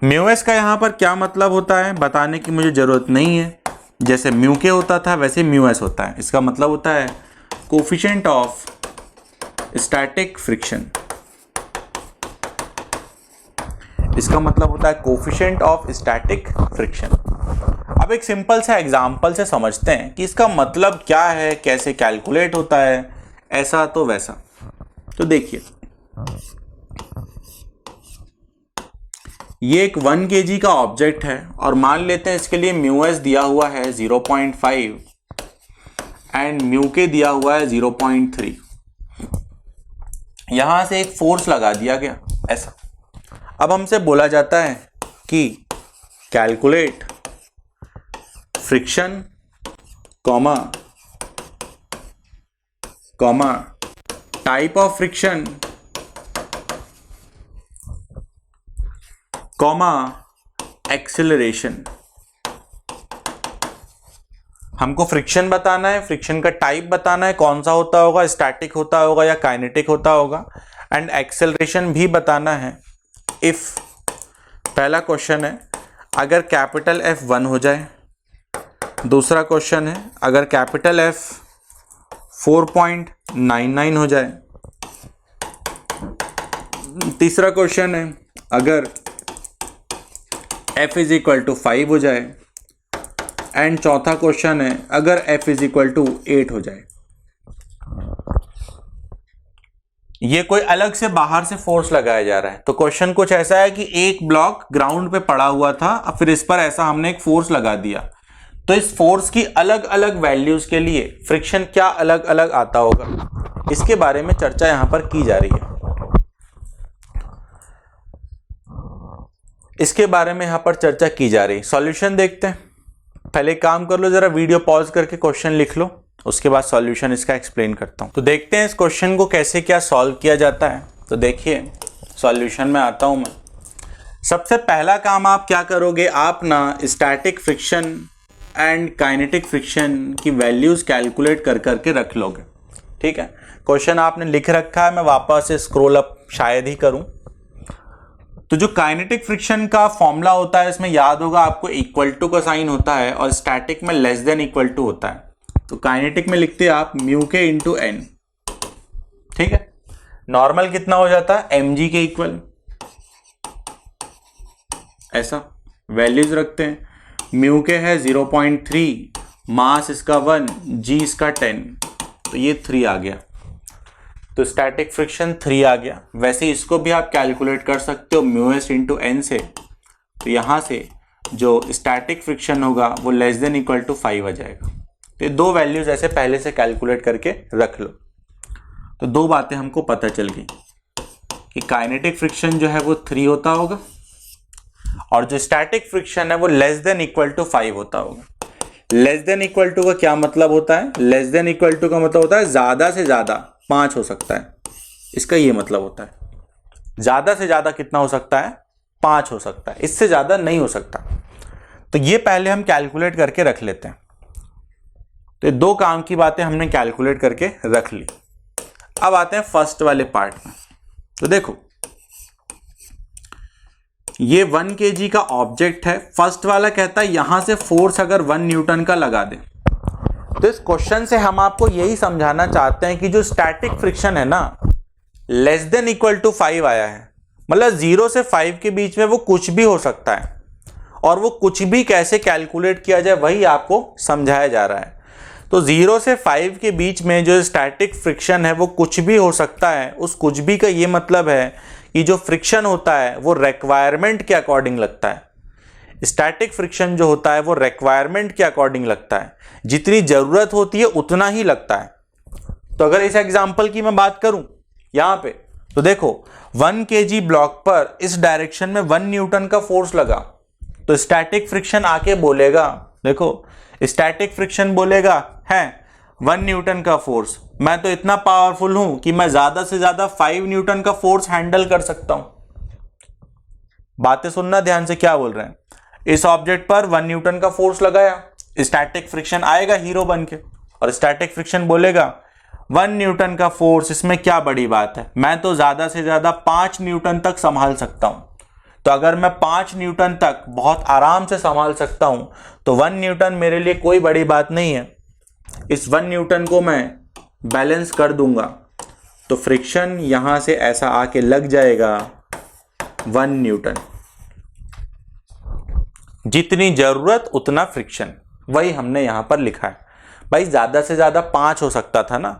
म्यूएस का यहाँ पर क्या मतलब होता है बताने की मुझे जरूरत नहीं है। जैसे म्यू के होता था वैसे म्यूएस होता है। इसका मतलब होता है कोफिशिएंट ऑफ स्टैटिक फ्रिक्शन। इसका मतलब होता है कोफिशिएंट ऑफ स्टैटिक फ्रिक्शन। अब एक सिंपल सा एग्जाम्पल से समझते हैं कि इसका मतलब क्या है, कैसे कैलकुलेट होता है, ऐसा तो वैसा। तो देखिए, ये एक 1 kg का ऑब्जेक्ट है और मान लेते हैं इसके लिए म्यूएस दिया हुआ है 0.5 एंड म्यू के दिया हुआ है 0.3। यहां से एक फोर्स लगा दिया गया ऐसा। अब हमसे बोला जाता है कि calculate friction comma type of friction comma acceleration. हमको फ्रिक्शन बताना है, फ्रिक्शन का टाइप बताना है, कौन सा होता होगा, स्टैटिक होता होगा या काइनेटिक होता होगा, एंड एक्सेलरेशन भी बताना है। इफ पहला क्वेश्चन है अगर कैपिटल F 1 हो जाए, दूसरा क्वेश्चन है अगर कैपिटल F 4.99 हो जाए, तीसरा क्वेश्चन है अगर F इज इक्वल टू 5 हो जाए, एंड चौथा क्वेश्चन है अगर F इज इक्वल टू 8 हो जाए। ये कोई अलग से बाहर से फोर्स लगाया जा रहा है। तो क्वेश्चन कुछ ऐसा है कि एक ब्लॉक ग्राउंड पे पड़ा हुआ था, अब फिर इस पर ऐसा हमने एक फोर्स लगा दिया, तो इस फोर्स की अलग अलग वैल्यूज के लिए फ्रिक्शन क्या अलग अलग आता होगा, इसके बारे में चर्चा यहां पर की जा रही है। इसके बारे में यहां पर चर्चा की जा रही है। सॉल्यूशन देखते हैं। पहले काम कर लो, जरा वीडियो पॉज करके क्वेश्चन लिख लो, उसके बाद सॉल्यूशन इसका एक्सप्लेन करता हूं। तो देखते हैं इस क्वेश्चन को कैसे क्या सॉल्व किया जाता है। तो देखिए सॉल्यूशन में आता हूं मैं। सबसे पहला काम आप क्या करोगे, आप ना static friction and kinetic friction की वैल्यूज कैलकुलेट कर करके रख लोगे। ठीक है, क्वेश्चन आपने लिख रखा है, मैं वापस से स्क्रॉल अप शायद ही करूं। तो जो काइनेटिक फ्रिक्शन का फॉर्मूला होता है, इसमें याद होगा आपको इक्वल टू का साइन होता है और स्टैटिक में लेस देन इक्वल टू होता है। तो काइनेटिक में लिखते हैं आप म्यू के इंटू एन। ठीक है, नॉर्मल कितना हो जाता है, एम जी के इक्वल, ऐसा वैल्यूज रखते हैं। म्यू के है 0.3, मास इसका 1, जी इसका 10, तो ये 3 आ गया। तो स्टैटिक फ्रिक्शन 3 आ गया। वैसे इसको भी आप कैलकुलेट कर सकते हो म्यू एस इंटू एन से। तो यहां से जो स्टैटिक फ्रिक्शन होगा वो लेस देन इक्वल टू 5 आ जाएगा। तो ये दो वैल्यूज ऐसे पहले से कैलकुलेट करके रख लो। तो दो बातें हमको पता चल गई कि काइनेटिक फ्रिक्शन जो है वो 3 होता होगा और जो स्टैटिक फ्रिक्शन है वो लेस देन इक्वल टू 5 होता होगा। लेस देन इक्वल टू का क्या मतलब होता है, लेस देन इक्वल टू का मतलब होता है ज्यादा से ज्यादा 5 हो सकता है, इसका ये मतलब होता है। ज्यादा से ज्यादा कितना हो सकता है, 5 हो सकता है, इससे ज्यादा नहीं हो सकता। तो ये पहले हम कैलकुलेट करके रख लेते हैं। तो ये दो काम की बातें हमने कैलकुलेट करके रख ली। अब आते हैं फर्स्ट वाले पार्ट में। तो देखो ये 1 kg का ऑब्जेक्ट है। फर्स्ट वाला कहता है यहां से फोर्स अगर 1 न्यूटन का लगा दे। तो इस क्वेश्चन से हम आपको यही समझाना चाहते हैं कि जो स्टैटिक फ्रिक्शन है ना, लेस देन इक्वल टू 5 आया है, मतलब 0 से 5 के बीच में वो कुछ भी हो सकता है। और वो कुछ भी कैसे कैलकुलेट किया जाए वही आपको समझाया जा रहा है। तो 0 से 5 के बीच में जो स्टैटिक फ्रिक्शन है वो कुछ भी हो सकता है। उस कुछ भी का ये मतलब है कि जो फ्रिक्शन होता है वो रिक्वायरमेंट के अकॉर्डिंग लगता है। स्टैटिक फ्रिक्शन जो होता है वो रिक्वायरमेंट के अकॉर्डिंग लगता है, जितनी जरूरत होती है उतना ही लगता है। तो अगर इस एग्जांपल की मैं बात करूं यहां पे, तो देखो 1 kg ब्लॉक पर इस डायरेक्शन में 1 न्यूटन का फोर्स लगा, तो स्टैटिक फ्रिक्शन आके बोलेगा, देखो स्टैटिक फ्रिक्शन बोलेगा है 1 न्यूटन का फोर्स, मैं तो इतना पावरफुल हूं कि मैं ज्यादा से ज्यादा 5 न्यूटन का फोर्स हैंडल कर सकता हूं। बातें सुनना ध्यान से, क्या बोल रहे हैं। इस ऑब्जेक्ट पर 1 न्यूटन का फोर्स लगाया, स्टैटिक फ्रिक्शन आएगा हीरो बन के, और स्टैटिक फ्रिक्शन बोलेगा 1 न्यूटन का फोर्स, इसमें क्या बड़ी बात है, मैं तो ज्यादा से ज्यादा 5 न्यूटन तक संभाल सकता हूं। तो अगर मैं 5 न्यूटन तक बहुत आराम से संभाल सकता हूं तो 1 न्यूटन मेरे लिए कोई बड़ी बात नहीं है। इस 1 न्यूटन को मैं बैलेंस कर दूंगा, तो फ्रिक्शन यहां से ऐसा आके लग जाएगा 1 न्यूटन। जितनी जरूरत उतना फ्रिक्शन, वही हमने यहां पर लिखा है। भाई ज्यादा से ज्यादा 5 हो सकता था ना,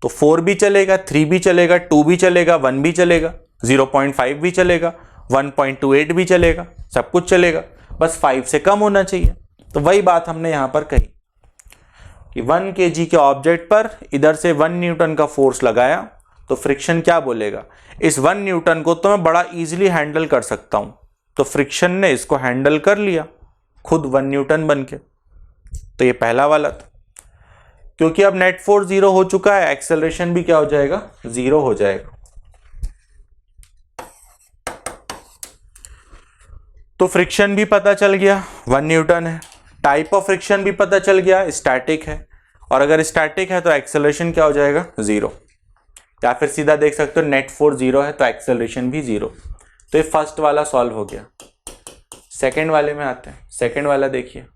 तो 4 भी चलेगा, 3 भी चलेगा, 2 भी चलेगा, 1 भी चलेगा, 0.5 भी चलेगा, 1.28 भी चलेगा, सब कुछ चलेगा, बस 5 से कम होना चाहिए। तो वही बात हमने यहां पर कही कि 1 kg के ऑब्जेक्ट पर इधर से 1 न्यूटन का फोर्स लगाया, तो फ्रिक्शन क्या बोलेगा, इस 1 न्यूटन को तो मैं बड़ा इजीली हैंडल कर सकता हूं। तो फ्रिक्शन ने इसको हैंडल कर लिया खुद 1 न्यूटन बन के। तो ये पहला वाला था। क्योंकि अब नेट फोर्स 0 हो चुका है, एक्सेलरेशन भी क्या हो जाएगा, 0 हो जाएगा। तो फ्रिक्शन भी पता चल गया 1 न्यूटन है, टाइप ऑफ फ्रिक्शन भी पता चल गया, स्टैटिक है, और अगर स्टैटिक है तो एक्सेलरेशन क्या हो जाएगा, 0। या फिर सीधा देख सकते हो नेट फोर्स 0 है तो एक्सेलरेशन भी 0। तो ये फर्स्ट वाला सॉल्व हो गया। सेकंड वाले में आते हैं। सेकंड वाला देखिए,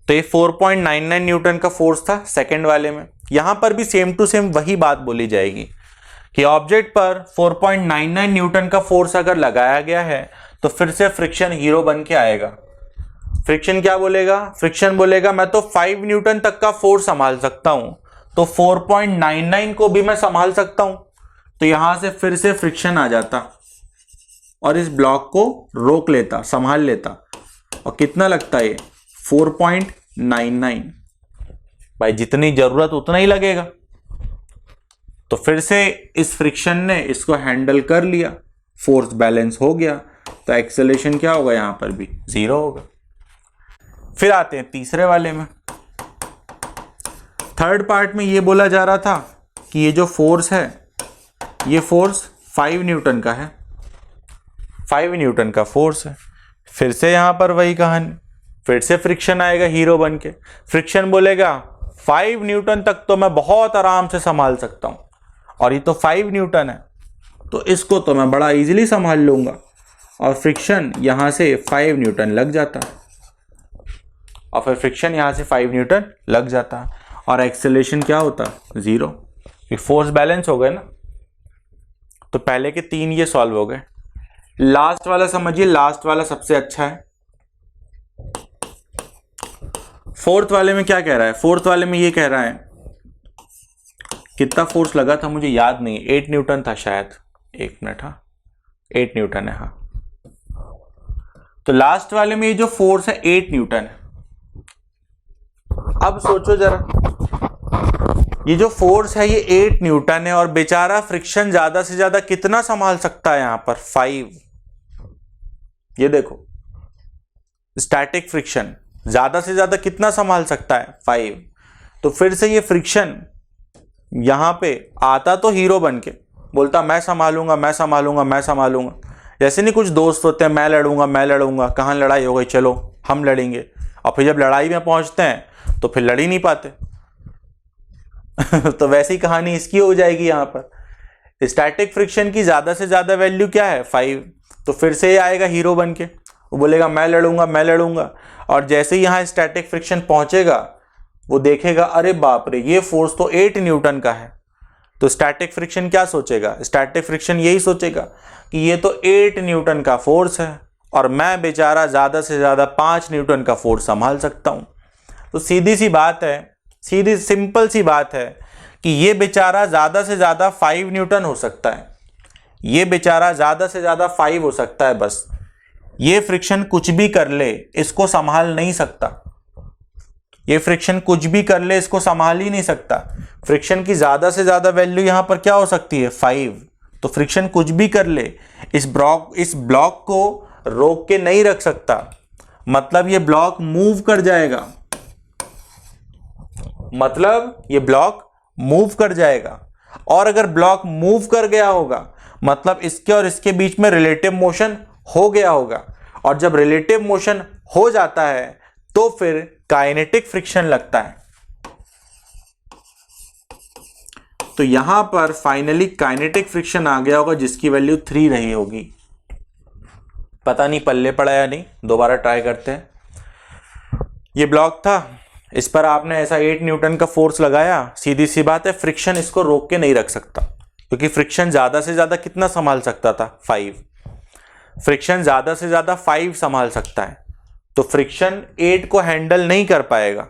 तो ये 4.99 न्यूटन का फोर्स था सेकंड वाले में। यहां पर भी सेम टू सेम वही बात बोली जाएगी कि ऑब्जेक्ट पर 4.99 न्यूटन का फोर्स अगर लगाया गया है तो फिर से फ्रिक्शन हीरो बन के आएगा। फ्रिक्शन क्या बोलेगा? फ्रिक्शन बोलेगा मैं तो 5 न्यूटन तक का फोर्स संभाल सकता हूं, तो 4.99 को भी मैं संभाल सकता हूं। तो यहां से फिर से फ्रिक्शन आ जाता और इस ब्लॉक को रोक लेता, संभाल लेता। और कितना लगता है? 4.99। भाई जितनी जरूरत उतना ही लगेगा। तो फिर से इस फ्रिक्शन ने इसको हैंडल कर लिया, फोर्स बैलेंस हो गया, तो एक्सेलरेशन क्या होगा? यहां पर भी 0 होगा। फिर आते हैं तीसरे वाले में। थर्ड पार्ट में ये बोला जा रहा था कि ये जो फोर्स है, ये फोर्स 5 न्यूटन का है, 5 न्यूटन का फोर्स है। फिर से यहां पर वही कहानी, फिर से फ्रिक्शन आएगा हीरो बन के। फ्रिक्शन बोलेगा 5 न्यूटन तक तो मैं बहुत आराम से संभाल सकता हूं, और ये तो 5 न्यूटन है, तो इसको तो मैं बड़ा इजीली संभाल लूंगा। और फ्रिक्शन यहां से 5 न्यूटन लग जाता है, और फिर फ्रिक्शन यहां से 5 न्यूटन लग जाता है, और एक्सेलरेशन क्या होता? 0। ये फोर्स बैलेंस हो गए ना। तो पहले के 3 ये सॉल्व हो गए। लास्ट वाला समझिए, लास्ट वाला सबसे अच्छा है। फोर्थ वाले में क्या कह रहा है? फोर्थ वाले में ये कह रहा है, कितना फोर्स लगा था मुझे याद नहीं, 8 न्यूटन था शायद, 1 मिनट, हाँ 8 न्यूटन है, हाँ। तो लास्ट वाले में ये जो फोर्स है 8 न्यूटन है। अब सोचो जरा, ये जो फोर्स है ये 8 न्यूटन है, और बेचारा फ्रिक्शन ज्यादा से ज्यादा कितना संभाल सकता है? यहां पर 5। ये देखो, स्टैटिक फ्रिक्शन ज्यादा से ज्यादा कितना संभाल सकता है? 5। तो फिर से ये फ्रिक्शन यहां पे आता तो हीरो बन के, बोलता मैं संभालूंगा, मैं संभालूंगा, मैं संभालूंगा। जैसे नहीं कुछ दोस्त होते हैं, मैं लड़ूंगा, मैं लड़ूंगा, कहां लड़ाई हो गई, चलो हम लड़ेंगे। और फिर जब लड़ाई में पहुंचते हैं तो फिर लड़ ही नहीं पाते। तो वैसी कहानी इसकी हो जाएगी यहां पर। स्टैटिक फ्रिक्शन की ज्यादा से ज्यादा वैल्यू क्या है? 5। तो फिर से ये आएगा हीरो बन के, वो बोलेगा मैं लड़ूंगा, मैं लड़ूंगा। और जैसे ही यहां स्टैटिक फ्रिक्शन पहुंचेगा, वो देखेगा अरे बाप रे, ये फोर्स तो 8 न्यूटन का है। तो स्टैटिक फ्रिक्शन क्या सोचेगा? स्टैटिक फ्रिक्शन यही सोचेगा कि ये तो 8 न्यूटन का फोर्स है, और मैं बेचारा ज्यादा से ज्यादा 5 न्यूटन का फोर्स संभाल सकता हूं। तो सीधी सी बात है, सीधी सिंपल सी बात है कि ये बेचारा ज्यादा से ज्यादा 5 न्यूटन हो सकता है, ये बेचारा ज्यादा से ज्यादा 5 हो सकता है बस। ये फ्रिक्शन कुछ भी कर ले, इसको संभाल नहीं सकता। ये फ्रिक्शन कुछ भी कर ले, इसको संभाल ही नहीं सकता। फ्रिक्शन की ज्यादा से ज्यादा वैल्यू यहां पर क्या हो सकती है? 5। तो फ्रिक्शन कुछ भी कर ले, इस ब्लॉक को रोक के नहीं रख सकता। मतलब ये ब्लॉक मूव कर जाएगा, मतलब ये ब्लॉक मूव कर जाएगा। और अगर ब्लॉक मूव कर गया होगा, मतलब इसके और इसके बीच में रिलेटिव मोशन हो गया होगा, और जब रिलेटिव मोशन हो जाता है तो फिर काइनेटिक फ्रिक्शन लगता है। तो यहां पर फाइनली काइनेटिक फ्रिक्शन आ गया होगा, जिसकी वैल्यू 3 रही होगी। पता नहीं पल्ले पड़ा या नहीं, दोबारा ट्राई करते हैं। ये ब्लॉक था, इस पर आपने ऐसा 8 न्यूटन का फोर्स लगाया, सीधी सी बात है फ्रिक्शन इसको रोक के नहीं रख सकता, क्योंकि फ्रिक्शन ज्यादा से ज्यादा कितना संभाल सकता था? 5। फ्रिक्शन ज्यादा से ज्यादा 5 संभाल सकता है, तो फ्रिक्शन 8 को हैंडल नहीं कर पाएगा।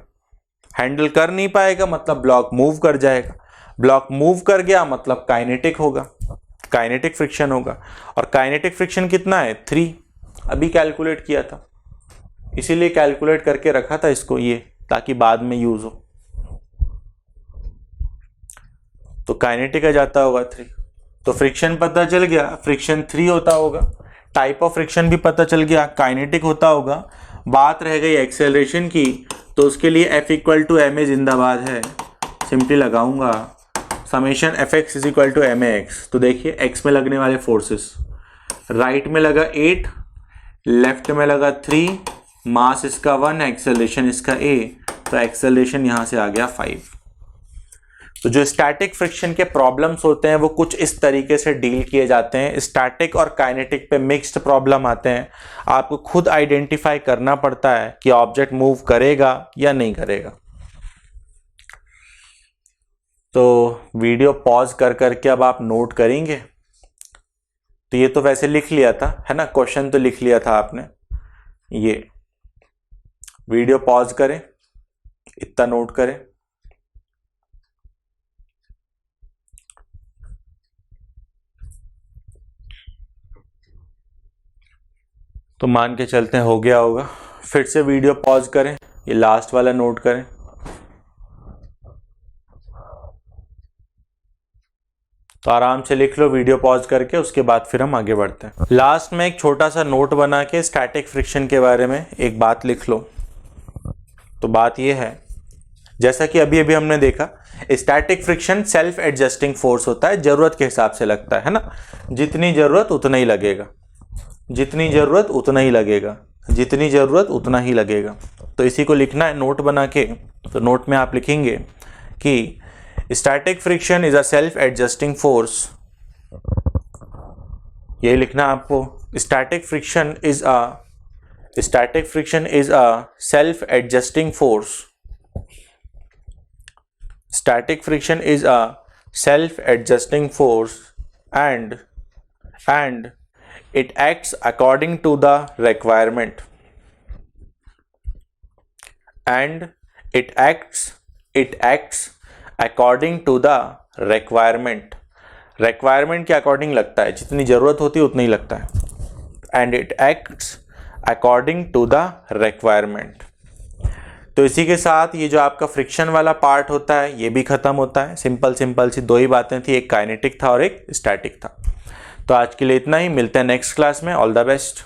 हैंडल कर नहीं पाएगा मतलब ब्लॉक मूव कर जाएगा। ब्लॉक मूव कर गया मतलब काइनेटिक होगा, काइनेटिक फ्रिक्शन होगा। और काइनेटिक फ्रिक्शन कितना है? 3। अभी कैलकुलेट किया था, इसीलिए कैलकुलेट करके रखा था इसको, ये ताकि बाद में यूज हो। तो काइनेटिक आ जाता होगा 3। तो फ्रिक्शन पता चल गया, फ्रिक्शन 3 होता होगा। टाइप ऑफ फ्रिक्शन भी पता चल गया, काइनेटिक होता होगा। बात रह गई एक्सेलरेशन की, तो उसके लिए F equal to M A जिंदाबाद है। सिंपली लगाऊंगा summation Fx is equal to M A X. तो देखिए x में लगने वाले फोर्सेस, राइट में लगा 8, लेफ्ट में लगा 3, मास इसका 1, एक्सेलरेशन इसका a, तो एक्सेलरेशन यहां से आ गया 5। तो जो स्टैटिक फ्रिक्शन के प्रॉब्लम्स होते हैं वो कुछ इस तरीके से डील किए जाते हैं। स्टैटिक और काइनेटिक पे मिक्स्ड प्रॉब्लम आते हैं। आपको खुद आइडेंटिफाई करना पड़ता है कि ऑब्जेक्ट मूव करेगा या नहीं करेगा। तो वीडियो पॉज कर करके अब आप नोट करेंगे। तो ये तो वैसे लिख लिया था, है ना, क्वेश्चन तो लिख लिया था आपने। ये वीडियो पॉज करें, इतना नोट करें। तो मान के चलते हैं हो गया होगा। फिर से वीडियो पॉज करें, ये लास्ट वाला नोट करें। तो आराम से लिख लो वीडियो पॉज करके, उसके बाद फिर हम आगे बढ़ते हैं। लास्ट में एक छोटा सा नोट बना के स्टैटिक फ्रिक्शन के बारे में एक बात लिख लो। तो बात ये है, जैसा कि अभी अभी हमने देखा, static friction self adjusting force होता है, जरूरत के हिसाब से लगता है ना। जितनी जरूरत उतना ही लगेगा, जितनी जरूरत उतना ही लगेगा, जितनी जरूरत उतना ही लगेगा। तो इसी को लिखना है नोट बना के। तो नोट में आप लिखेंगे कि static friction is a self adjusting force. ये लिखना आपको, static friction is a self adjusting force. Static friction is a self adjusting force and it acts according to the requirement, and it acts according to the requirement। requirement के according लगता है, जितनी जरूरत होती है उतनी लगता है। and it acts according to the requirement। तो इसी के साथ ये जो आपका फ्रिक्शन वाला पार्ट होता है ये भी खत्म होता है। सिंपल सी दो ही बातें थी, एक काइनेटिक था और एक स्टैटिक था। तो आज के लिए इतना ही, मिलते हैं नेक्स्ट क्लास में। All the best.